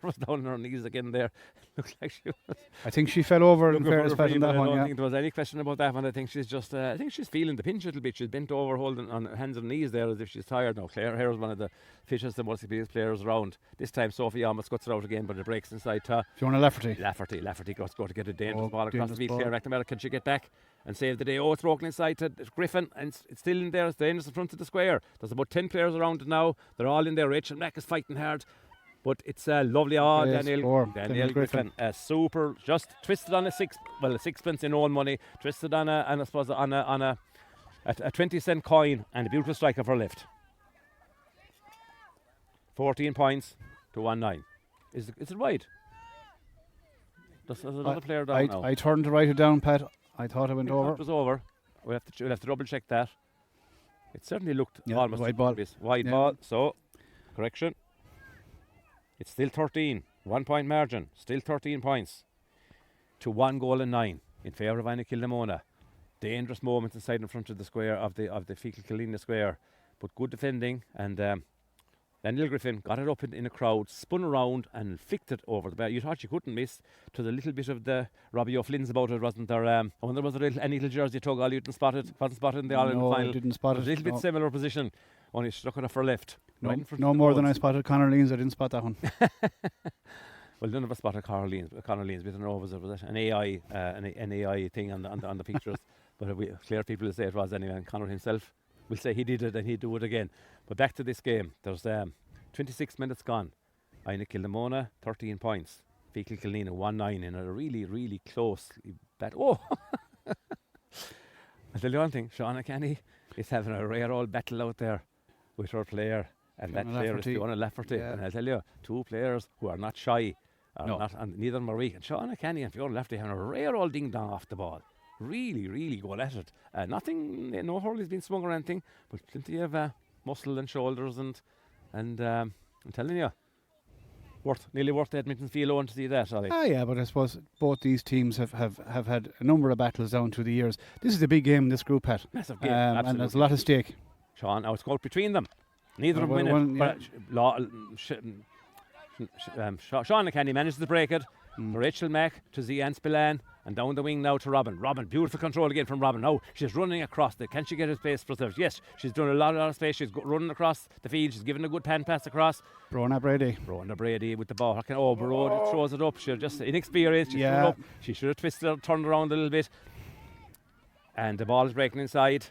S1: was down on her knees again there. Looks like she was.
S2: I think she fell over in fairness, Pat, on that one.
S1: I don't think there was any question about that one. I think she's just. I think she's feeling the pinch a little bit. She's bent over, holding on hands and knees there as if she's tired. Now Clare Hare is one of the fittest and most experienced players around. This time Sophie almost cuts it out again, but it breaks inside to
S2: Fiona Lafferty.
S1: Lafferty goes to get a dangerous ball across the field. Clare McNamara, can she get back and save the day? Oh, it's broken inside to Griffin, and it's still in there. It's dangerous in front of the square. There's about 10 players around it now. They're all in there. Rachel Mack is fighting hard. But it's a lovely, Daniel Griffin, a super, just twisted on a sixpence in own money, twisted on a 20-cent coin, and a beautiful strike of her left. 14 points to 1-9. Is it wide? There's another player down now.
S2: I turned to write it down, Pat. I thought it went over.
S1: It was over. We'll have to double check that. It certainly looked almost
S2: wide ball.
S1: Ball. So, correction. It's still 13, 1 point margin, still 13 points to 1 goal and 9 in favour of Inagh Kilnamona. Dangerous moments inside in front of the square of the Feakle Kilnamona square, but good defending. And Daniel Griffin got it up in a crowd, spun around and flicked it over the bar. You thought you couldn't miss. To the little bit of the Robbie O'Flynn's about it, wasn't there? I wonder was there any little jersey tug all you didn't spot it? Wasn't spotted in the All-Ireland final.
S2: No, didn't spot it.
S1: A little bit similar position, only struck it off her left.
S2: No more than I spotted Conor Leans. I didn't spot that one.
S1: Well, none of us spotted Conor Leans. We don't know was it an AI thing on the pictures. But Clare people will say it was anyway. And Conor himself will say he did it and he'd do it again. But back to this game. There's 26 minutes gone. Inagh Kilnamona 13 points. Feakle Kilnamona 1-9 in a really, really close battle. Oh! I'll tell you one thing, Shauna Kenny is having a rare old battle out there with her player, and that player is Fiona Lafferty. Yeah. And I'll tell you, two players who are not shy, and neither are weak. And Shauna Kenny and Fiona Lafferty having a rare old ding dong off the ball. Really, really go at it. Nothing, no hurley's been swung or anything, but plenty of muscle and shoulders, and I'm telling you, nearly worth Edmonton Field on to see that, Ollie.
S2: Yeah, but I suppose both these teams have had a number of battles down through the years. This is a big game in this group, Pat.
S1: Massive game,
S2: and there's a lot at stake.
S1: Sean, now it's called between them. Neither of them win it. Sean Kenny manages to break it. Rachel Mack to Zian Spillane, and down the wing now to Robin. Robin, beautiful control again from Robin. Now she's running across it. Can she get a space for herself? Yes, she's done a lot of space. She's running across the field. She's given a good pan pass across.
S2: Brona Brady
S1: with the ball. Brody throws it up. She's just inexperienced. She should have twisted, turned around a little bit. And the ball is breaking inside.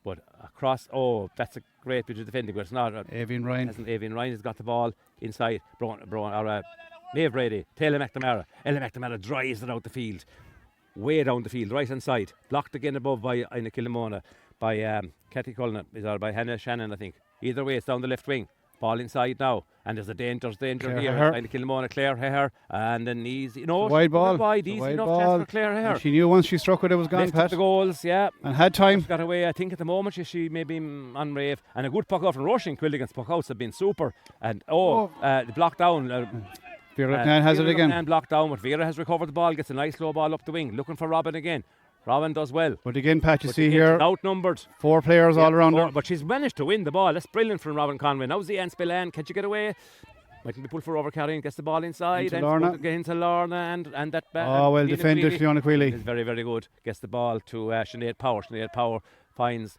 S1: But across, that's a great bit of defending, but it's not.
S2: Avian Ryan
S1: has got the ball inside. Maeve Brady, Taylor McNamara. Ella McNamara drives it out the field. Way down the field, right hand side. Blocked again above by Inagh Kilnamona, by Kathy Cullen, or by Hannah Shannon, I think. Either way, it's down the left wing. Ball inside now. And there's a danger
S2: Clare
S1: here. Inagh Kilnamona, Clare Heher. And then easy.
S2: Wide ball.
S1: Easy enough chance for Clare Heher.
S2: And she knew once she struck it was gone, Pat.
S1: The goals, yeah.
S2: And had time.
S1: Got away, I think, at the moment. She may be on rave. And a good puck out from Roisin Quilligan's puck outs have been super. And the block down.
S2: Vera McNamara has it again.
S1: And blocked down, but Vera has recovered the ball, gets a nice low ball up the wing, looking for Robin again. Robin does well.
S2: But again, Pat, you see here,
S1: outnumbered.
S2: 4 players all around her.
S1: But she's managed to win the ball. That's brilliant from Robin Conway. Now Zian Spillane, can she get away? Mightn't be pulled for overcarrying, gets the ball inside. Into Lorna and that back.
S2: Well defended, Fiona Queally.
S1: Is very, very good. Gets the ball to Sinead Power. Sinead Power finds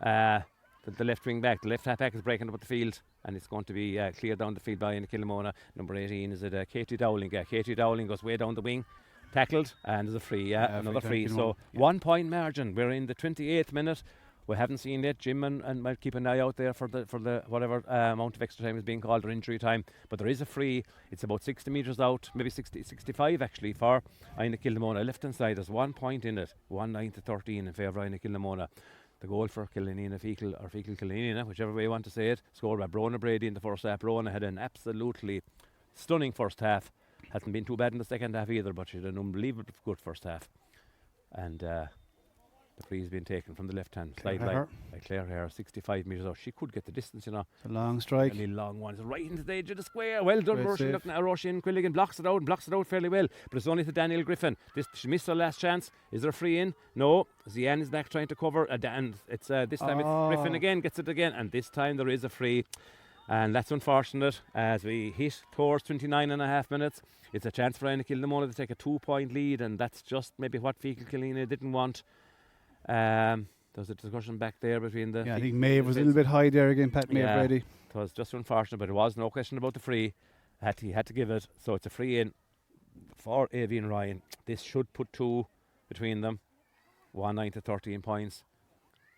S1: the left wing back. The left half back is breaking up the field. And it's going to be cleared down the field by Inagh Kilnamona. Number 18 is it Katie Dowling. Katie Dowling goes way down the wing, tackled, and there's a free. Another free. So 1 point margin. We're in the 28th minute. We haven't seen it. Jim and might keep an eye out there for the whatever amount of extra time is being called, or injury time. But there is a free. It's about 60 metres out, maybe 65 actually for Inagh Kilnamona. Left hand side, there's 1 point in it. 19-13 in favour of Inagh Kilnamona. The goal for Killanena Feakle, or Feakle Killanena, whichever way you want to say it, scored by Brona Brady in the first half. Brona had an absolutely stunning first half. Hasn't been too bad in the second half either, but she had an unbelievable good first half. And the free's been taken from the left hand side line by Clare Heher, 65 metres out. She could get the distance, you know.
S2: It's a long strike.
S1: Really long one. It's right into the edge of the square. Well done, Roisin. Looking at Roisin Quilligan blocks it out fairly well. But it's only to Daniel Griffin. She missed her last chance. Is there a free in? No. Zian is back trying to cover. And it's this time it's Griffin again, gets it again. And this time there is a free. And that's unfortunate as we hit towards 29.5 minutes. It's a chance for Inagh Kilnamona to take a 2-point lead, and that's just maybe what Feakle Killanena didn't want. There's a discussion back there between the...
S2: I think Maeve was a little bit high there again, Pat Maeve Brady.
S1: It was just unfortunate, but there was no question about the free. He had to give it, so it's a free in for Avian Ryan. This should put 2 between them. 9-13 points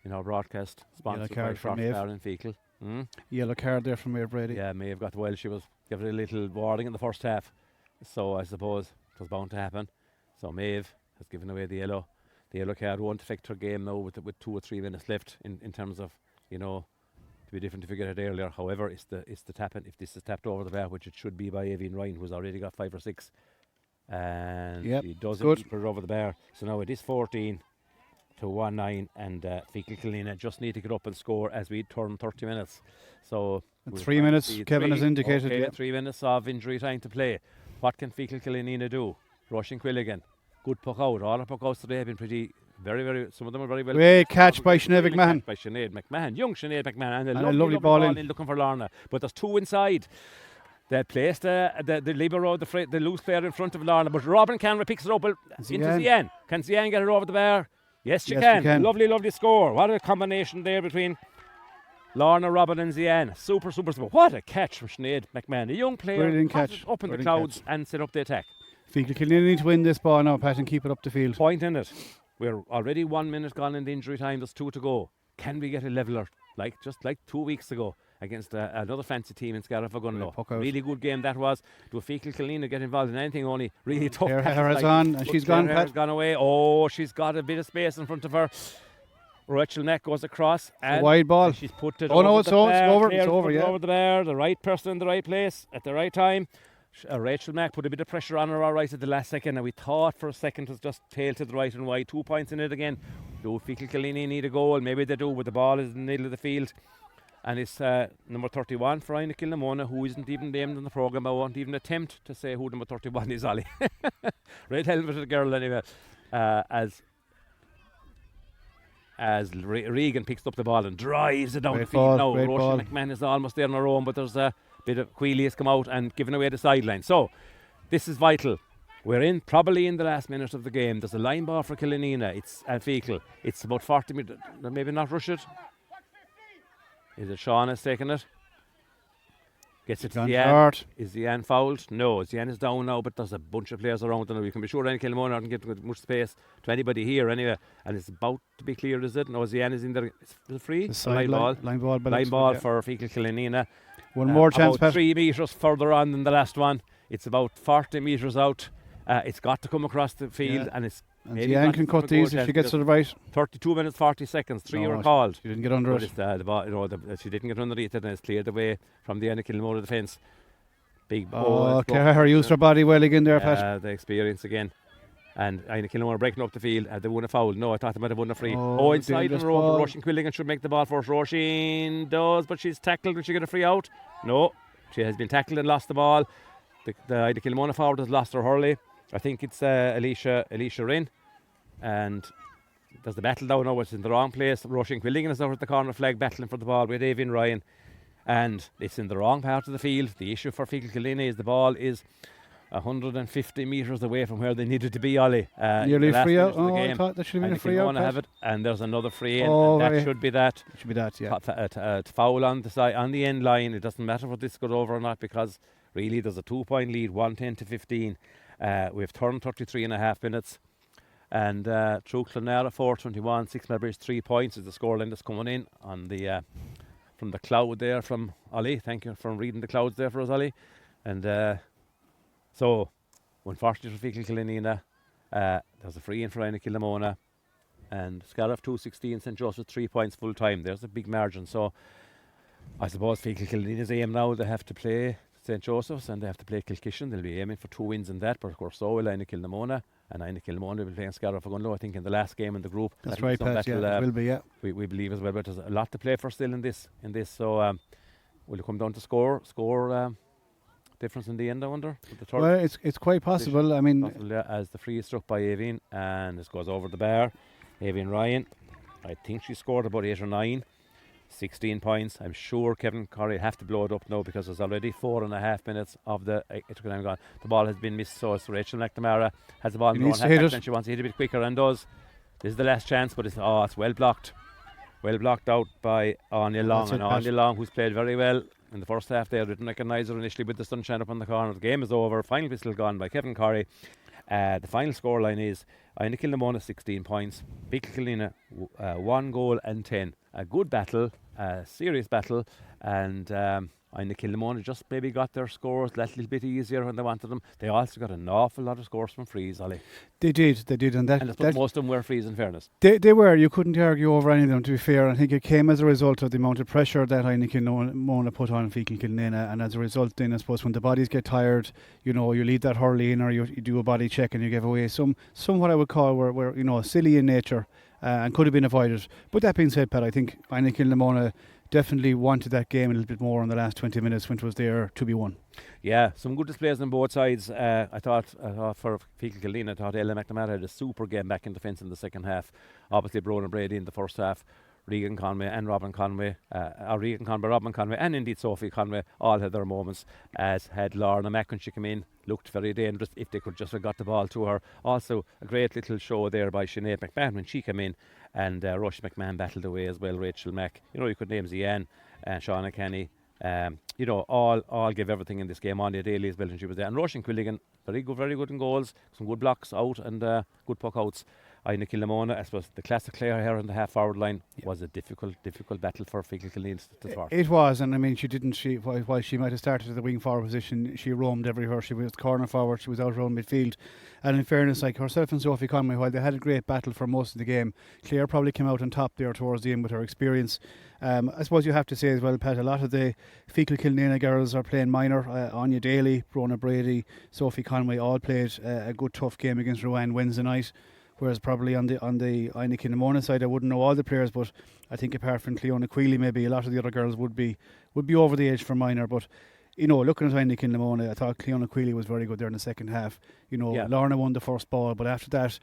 S1: in our broadcast. Sponsored by Clare and Feakle.
S2: Yellow card there from Maeve Brady.
S1: Yeah, Maeve got well. She was given a little warning in the first half, so I suppose it was bound to happen. So Maeve has given away the yellow. The yellow card won't affect her game now with 2 or 3 minutes left in terms of, to be different if you get it earlier. However, it's the tapping. If this is tapped over the bar, which it should be by Avian Ryan, who's already got 5 or 6, and he doesn't put it over the bar. So now it is 14-19, and Feakle Killanena just need to get up and score as we turn 30 minutes. So
S2: 3 minutes, Kevin has indicated.
S1: Okay, 3 minutes of injury time to play. What can Feakle Killanena do? Roisin Quilligan. Good puck out. All our puck outs today have been pretty, very, very, some of them are very well.
S2: Great catch by Sinead McMahon.
S1: By Sinead McMahon, young Sinead McMahon. And
S2: a lovely ball in
S1: looking for Lorna. But there's 2 inside. They placed the libero, the loose player in front of Lorna. But Robin Canra picks it up into Zian. Can Zian get it over the bar? Yes, she can. Lovely, lovely score. What a combination there between Lorna, Robin and Zian. Super, super, super. What a catch from Sinead McMahon. A young player.
S2: Brilliant catch.
S1: Up in the clouds and set up the attack.
S2: Feakle Killanena need to win this ball now, Pat, and keep it up the field.
S1: Point in it. We're already 1 minute gone in the injury time. There's 2 to go. Can we get a leveler just like 2 weeks ago? against another fancy team in Scariff are going
S2: Puck
S1: to
S2: out.
S1: really good game that was. Do a Feakle Kilnamona get involved in anything? Only really tough.
S2: Clare
S1: passes
S2: has on, and she's gone,
S1: Clare
S2: Pat.
S1: has gone away. Oh, she's got a bit of space in front of her. Rachel Mack goes across and
S2: wide ball.
S1: she's put it
S2: Oh,
S1: over
S2: no,
S1: the
S2: it's over,
S1: bar.
S2: it's over,
S1: Clare
S2: it's over,
S1: put it
S2: yeah.
S1: over the bar. The right person in the right place at the right time. Rachel Mack put a bit of pressure on her all right at the last second, and we thought for a second it was just tail to the right and wide. 2 points in it again. Do Feakle Kilnamona need a goal? Maybe they do, but the ball is in the middle of the field. And it's number 31 for Inagh Kilnamona, who isn't even named in the programme. I won't even attempt to say who number 31 is, Ollie. Red helmeted girl anyway. As Regan picks up the ball and drives it down
S2: Great
S1: the field.
S2: ball,
S1: Now,
S2: great
S1: Roisin
S2: ball.
S1: McMahon is almost there on her own, but there's a bit of Queely has come out and given away the sideline. So, this is vital. We're probably in the last minute of the game. There's a line ball for Killanena. It's Feakle. It's about 40 minutes. Maybe not rush it. Is it Sean has taken it? Gets it to
S2: Gone
S1: Zian.
S2: short.
S1: Is Zian fouled? No, Zian is down now, but there's a bunch of players around. And we can be sure any Kilnamona aren't getting much space to anybody here anyway. And it's about to be cleared, is it? No, Zian is in there. Is it free?
S2: The
S1: Line ball.
S2: Line ball.
S1: Line ball for Feakle Killanena.
S2: One more chance,
S1: about
S2: Pat.
S1: 3 metres further on than the last one. It's about 40 metres out. It's got to come across the field,
S2: Yeah.
S1: and it's
S2: And
S1: maybe
S2: Zian
S1: got
S2: can
S1: to have
S2: cut
S1: a goal
S2: these if she
S1: chance
S2: gets to
S1: because
S2: the right.
S1: 32 minutes 40 seconds. 3
S2: No,
S1: were called.
S2: She didn't get under
S1: But
S2: it.
S1: it's the ball, she didn't get underneath it, and it's cleared away from the Inagh Kilnamona defence. Big
S2: Oh,
S1: it's
S2: Clare used her body well again there, Pat.
S1: the experience again. And Inagh Kilnamona breaking up the field. They won a foul. No, I thought they might have won a free.
S2: Oh,
S1: Inside
S2: dangerous
S1: and over.
S2: ball.
S1: Roisin Quilligan should make the ball first. Roisin does, but she's tackled. Will she get a free out? No. She has been tackled and lost the ball. The Inagh Kilnamona forward has lost her hurley. I think it's Alicia Rinn. And there's the battle down now. It's in the wrong place. Roisin Quilligan is out at the corner flag battling for the ball with Avian Ryan. And it's in the wrong part of the field. The issue for Feakle Kilnamona is the ball is 150 metres away from where they needed to be, Ollie.
S2: Nearly
S1: the last
S2: free
S1: minute
S2: out.
S1: of the
S2: Oh, I
S1: game.
S2: thought that should have been a
S1: And
S2: free out.
S1: Kilnamona have
S2: Pat.
S1: it, and there's another free in,
S2: Oh,
S1: and that
S2: very-
S1: should be that.
S2: It should be that, yeah.
S1: Foul on the side, on the end line. It doesn't matter what this goes over or not, because really there's a 2-point lead, 110 to 15. We've turned 33 and a half minutes. And through Kilnamona 4-21, 6 Melbourne 3 points is the scoreline that's coming in on the from the cloud there from Ollie. Thank you for reading the clouds there for us, Ollie. And so, unfortunately for Feakle Kilnamona, there's a free in for Inagh Kilnamona. And Scariff 2-16, St. Joseph 3 points full time. There's a big margin. So, I suppose Feakle Kilnamona's aim now, they have to play St. Joseph's and they have to play Kilkishen. They'll be aiming for 2 wins in that, but of course so will Inagh Kilnamona. And Inagh Kilnamona will be playing Scariff for Gunlow, I think, in the last game in the group.
S2: That's
S1: That'll be
S2: right,
S1: some
S2: Pat.
S1: battle,
S2: Yeah, it will be, yeah.
S1: we believe as well, but there's a lot to play for still in this. So will it come down to score difference in the end, I wonder? With the third
S2: Well, it's quite possible. I mean,
S1: possible, yeah, as the free is struck by Avian, and this goes over the bar. Avian Ryan, I think she scored about 8 or 9. 16 points. I'm sure Kevin Corrie have to blow it up now because there's already 4.5 minutes of the extra gone. The ball has been missed, so it's Rachel McNamara has the ball
S2: She
S1: in
S2: needs
S1: the
S2: to hit
S1: half
S2: it.
S1: and she wants to hit a bit quicker and does. This is the last chance, but it's well blocked. Well blocked out by Anya Long.
S2: That's
S1: And
S2: it, Pat.
S1: Anya Long, who's played very well in the first half there, didn't recognise her initially with the sunshine up on the corner. The game is over. Final whistle gone by Kevin Corrie. The final scoreline is Inagh Kilnamona 16 points, Feakle Kilnamona 1 goal and 10. A good battle, a serious battle, and Inagh Kilnamona just maybe got their scores that little bit easier when they wanted them. They also got an awful lot of scores from frees, Ollie.
S2: they did, and
S1: And most of them were frees, in fairness.
S2: They were. You couldn't argue over any of them, to be fair. I think it came as a result of the amount of pressure that Inagh Kilnamona put on Feakle Kilnamona, and as a result, then I suppose when the bodies get tired, you leave that hurley in, or you do a body check and you give away some what I would call were silly in nature and could have been avoided. But that being said, Pat, I think Inagh Kilnamona definitely wanted that game a little bit more in the last 20 minutes when it was there to be won.
S1: Yeah, some good displays on both sides. I thought for Feakle Kilnamona, I thought Ella McNamara had a super game back in defence in the second half. Obviously, Brona Brady in the first half. Regan Conway and Robin Conway, Robin Conway, and indeed Sophie Conway all had their moments, as had Lorna Mack when she came in. Looked very dangerous if they could just have got the ball to her. Also, a great little show there by Sinead McMahon when she came in, and Roisin McMahon battled away as well. Rachel Mack, you could name Zian, Shauna Kenny. All gave everything in this game. Anya Daly as well when she was there, and Roisin Quilligan, very good in goals, some good blocks out and good puck outs. Inagh Kilnamona, I suppose the classic Clare here on the half forward line was a difficult battle for Feakle Kilnamona to start.
S2: It was, and I mean, while she might have started at the wing forward position, she roamed everywhere. She was corner forward, she was out around midfield. And in fairness, like herself and Sophie Conway, while they had a great battle for most of the game, Clare probably came out on top there towards the end with her experience. I suppose you have to say as well, Pat, a lot of the Feakle Kilnamona girls are playing minor. Anya Daly, Brona Brady, Sophie Conway all played a good tough game against Rowan Wednesday night. Whereas probably on the Inagh Kilnamona side, I wouldn't know all the players, but I think apart from Cleona Queely, maybe a lot of the other girls would be over the edge for minor. But looking at Inagh Kilnamona, I thought Cleona Queely was very good there in the second half. Lorna won the first ball, but after that,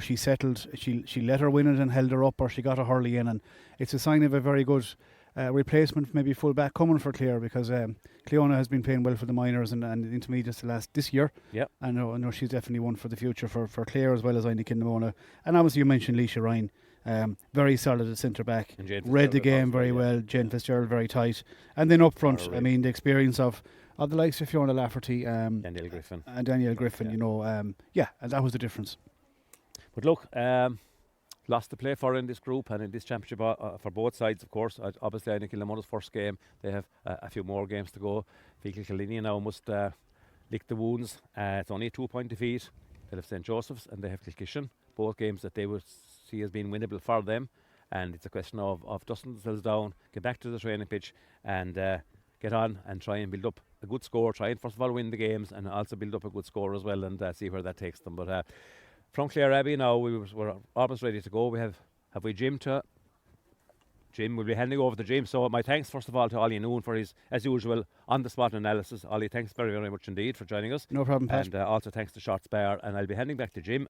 S2: she settled. She let her win it and held her up, or she got a hurley in, and it's a sign of a very good replacement, maybe full back coming for Clare, because Cleona has been playing well for the minors and intermediates this year.
S1: Yeah,
S2: I know she's definitely one for the future for Clare as well as Inagh Kilnamona. And obviously you mentioned Leisha Ryan, very solid at centre back, read the game very well. Jane Fitzgerald very tight, and then up front, I mean the experience of the likes of Fiona Lafferty,
S1: Danielle Griffin,
S2: and that was the difference.
S1: But look, lots to play for in this group and in this championship for both sides, of course. Obviously, Inagh Kilnamona's first game, they have a few more games to go. Feakle Kilnamona now must lick the wounds. It's only a 2-point defeat. They'll have St. Joseph's and they have Kilkishen, both games that they would see as being winnable for them. And it's a question of dusting themselves down, get back to the training pitch and get on and try and build up a good score. Try and first of all win the games and also build up a good score as well and see where that takes them. But from Clareabbey now, we're almost ready to go. Have we Jim to? Jim will be handing over to Jim. So my thanks first of all to Ollie Noone for his, as usual, on-the-spot analysis. Ollie, thanks very, very much indeed for joining us.
S2: No problem, Pat.
S1: And also thanks to Shots Bar. And I'll be handing back to Jim.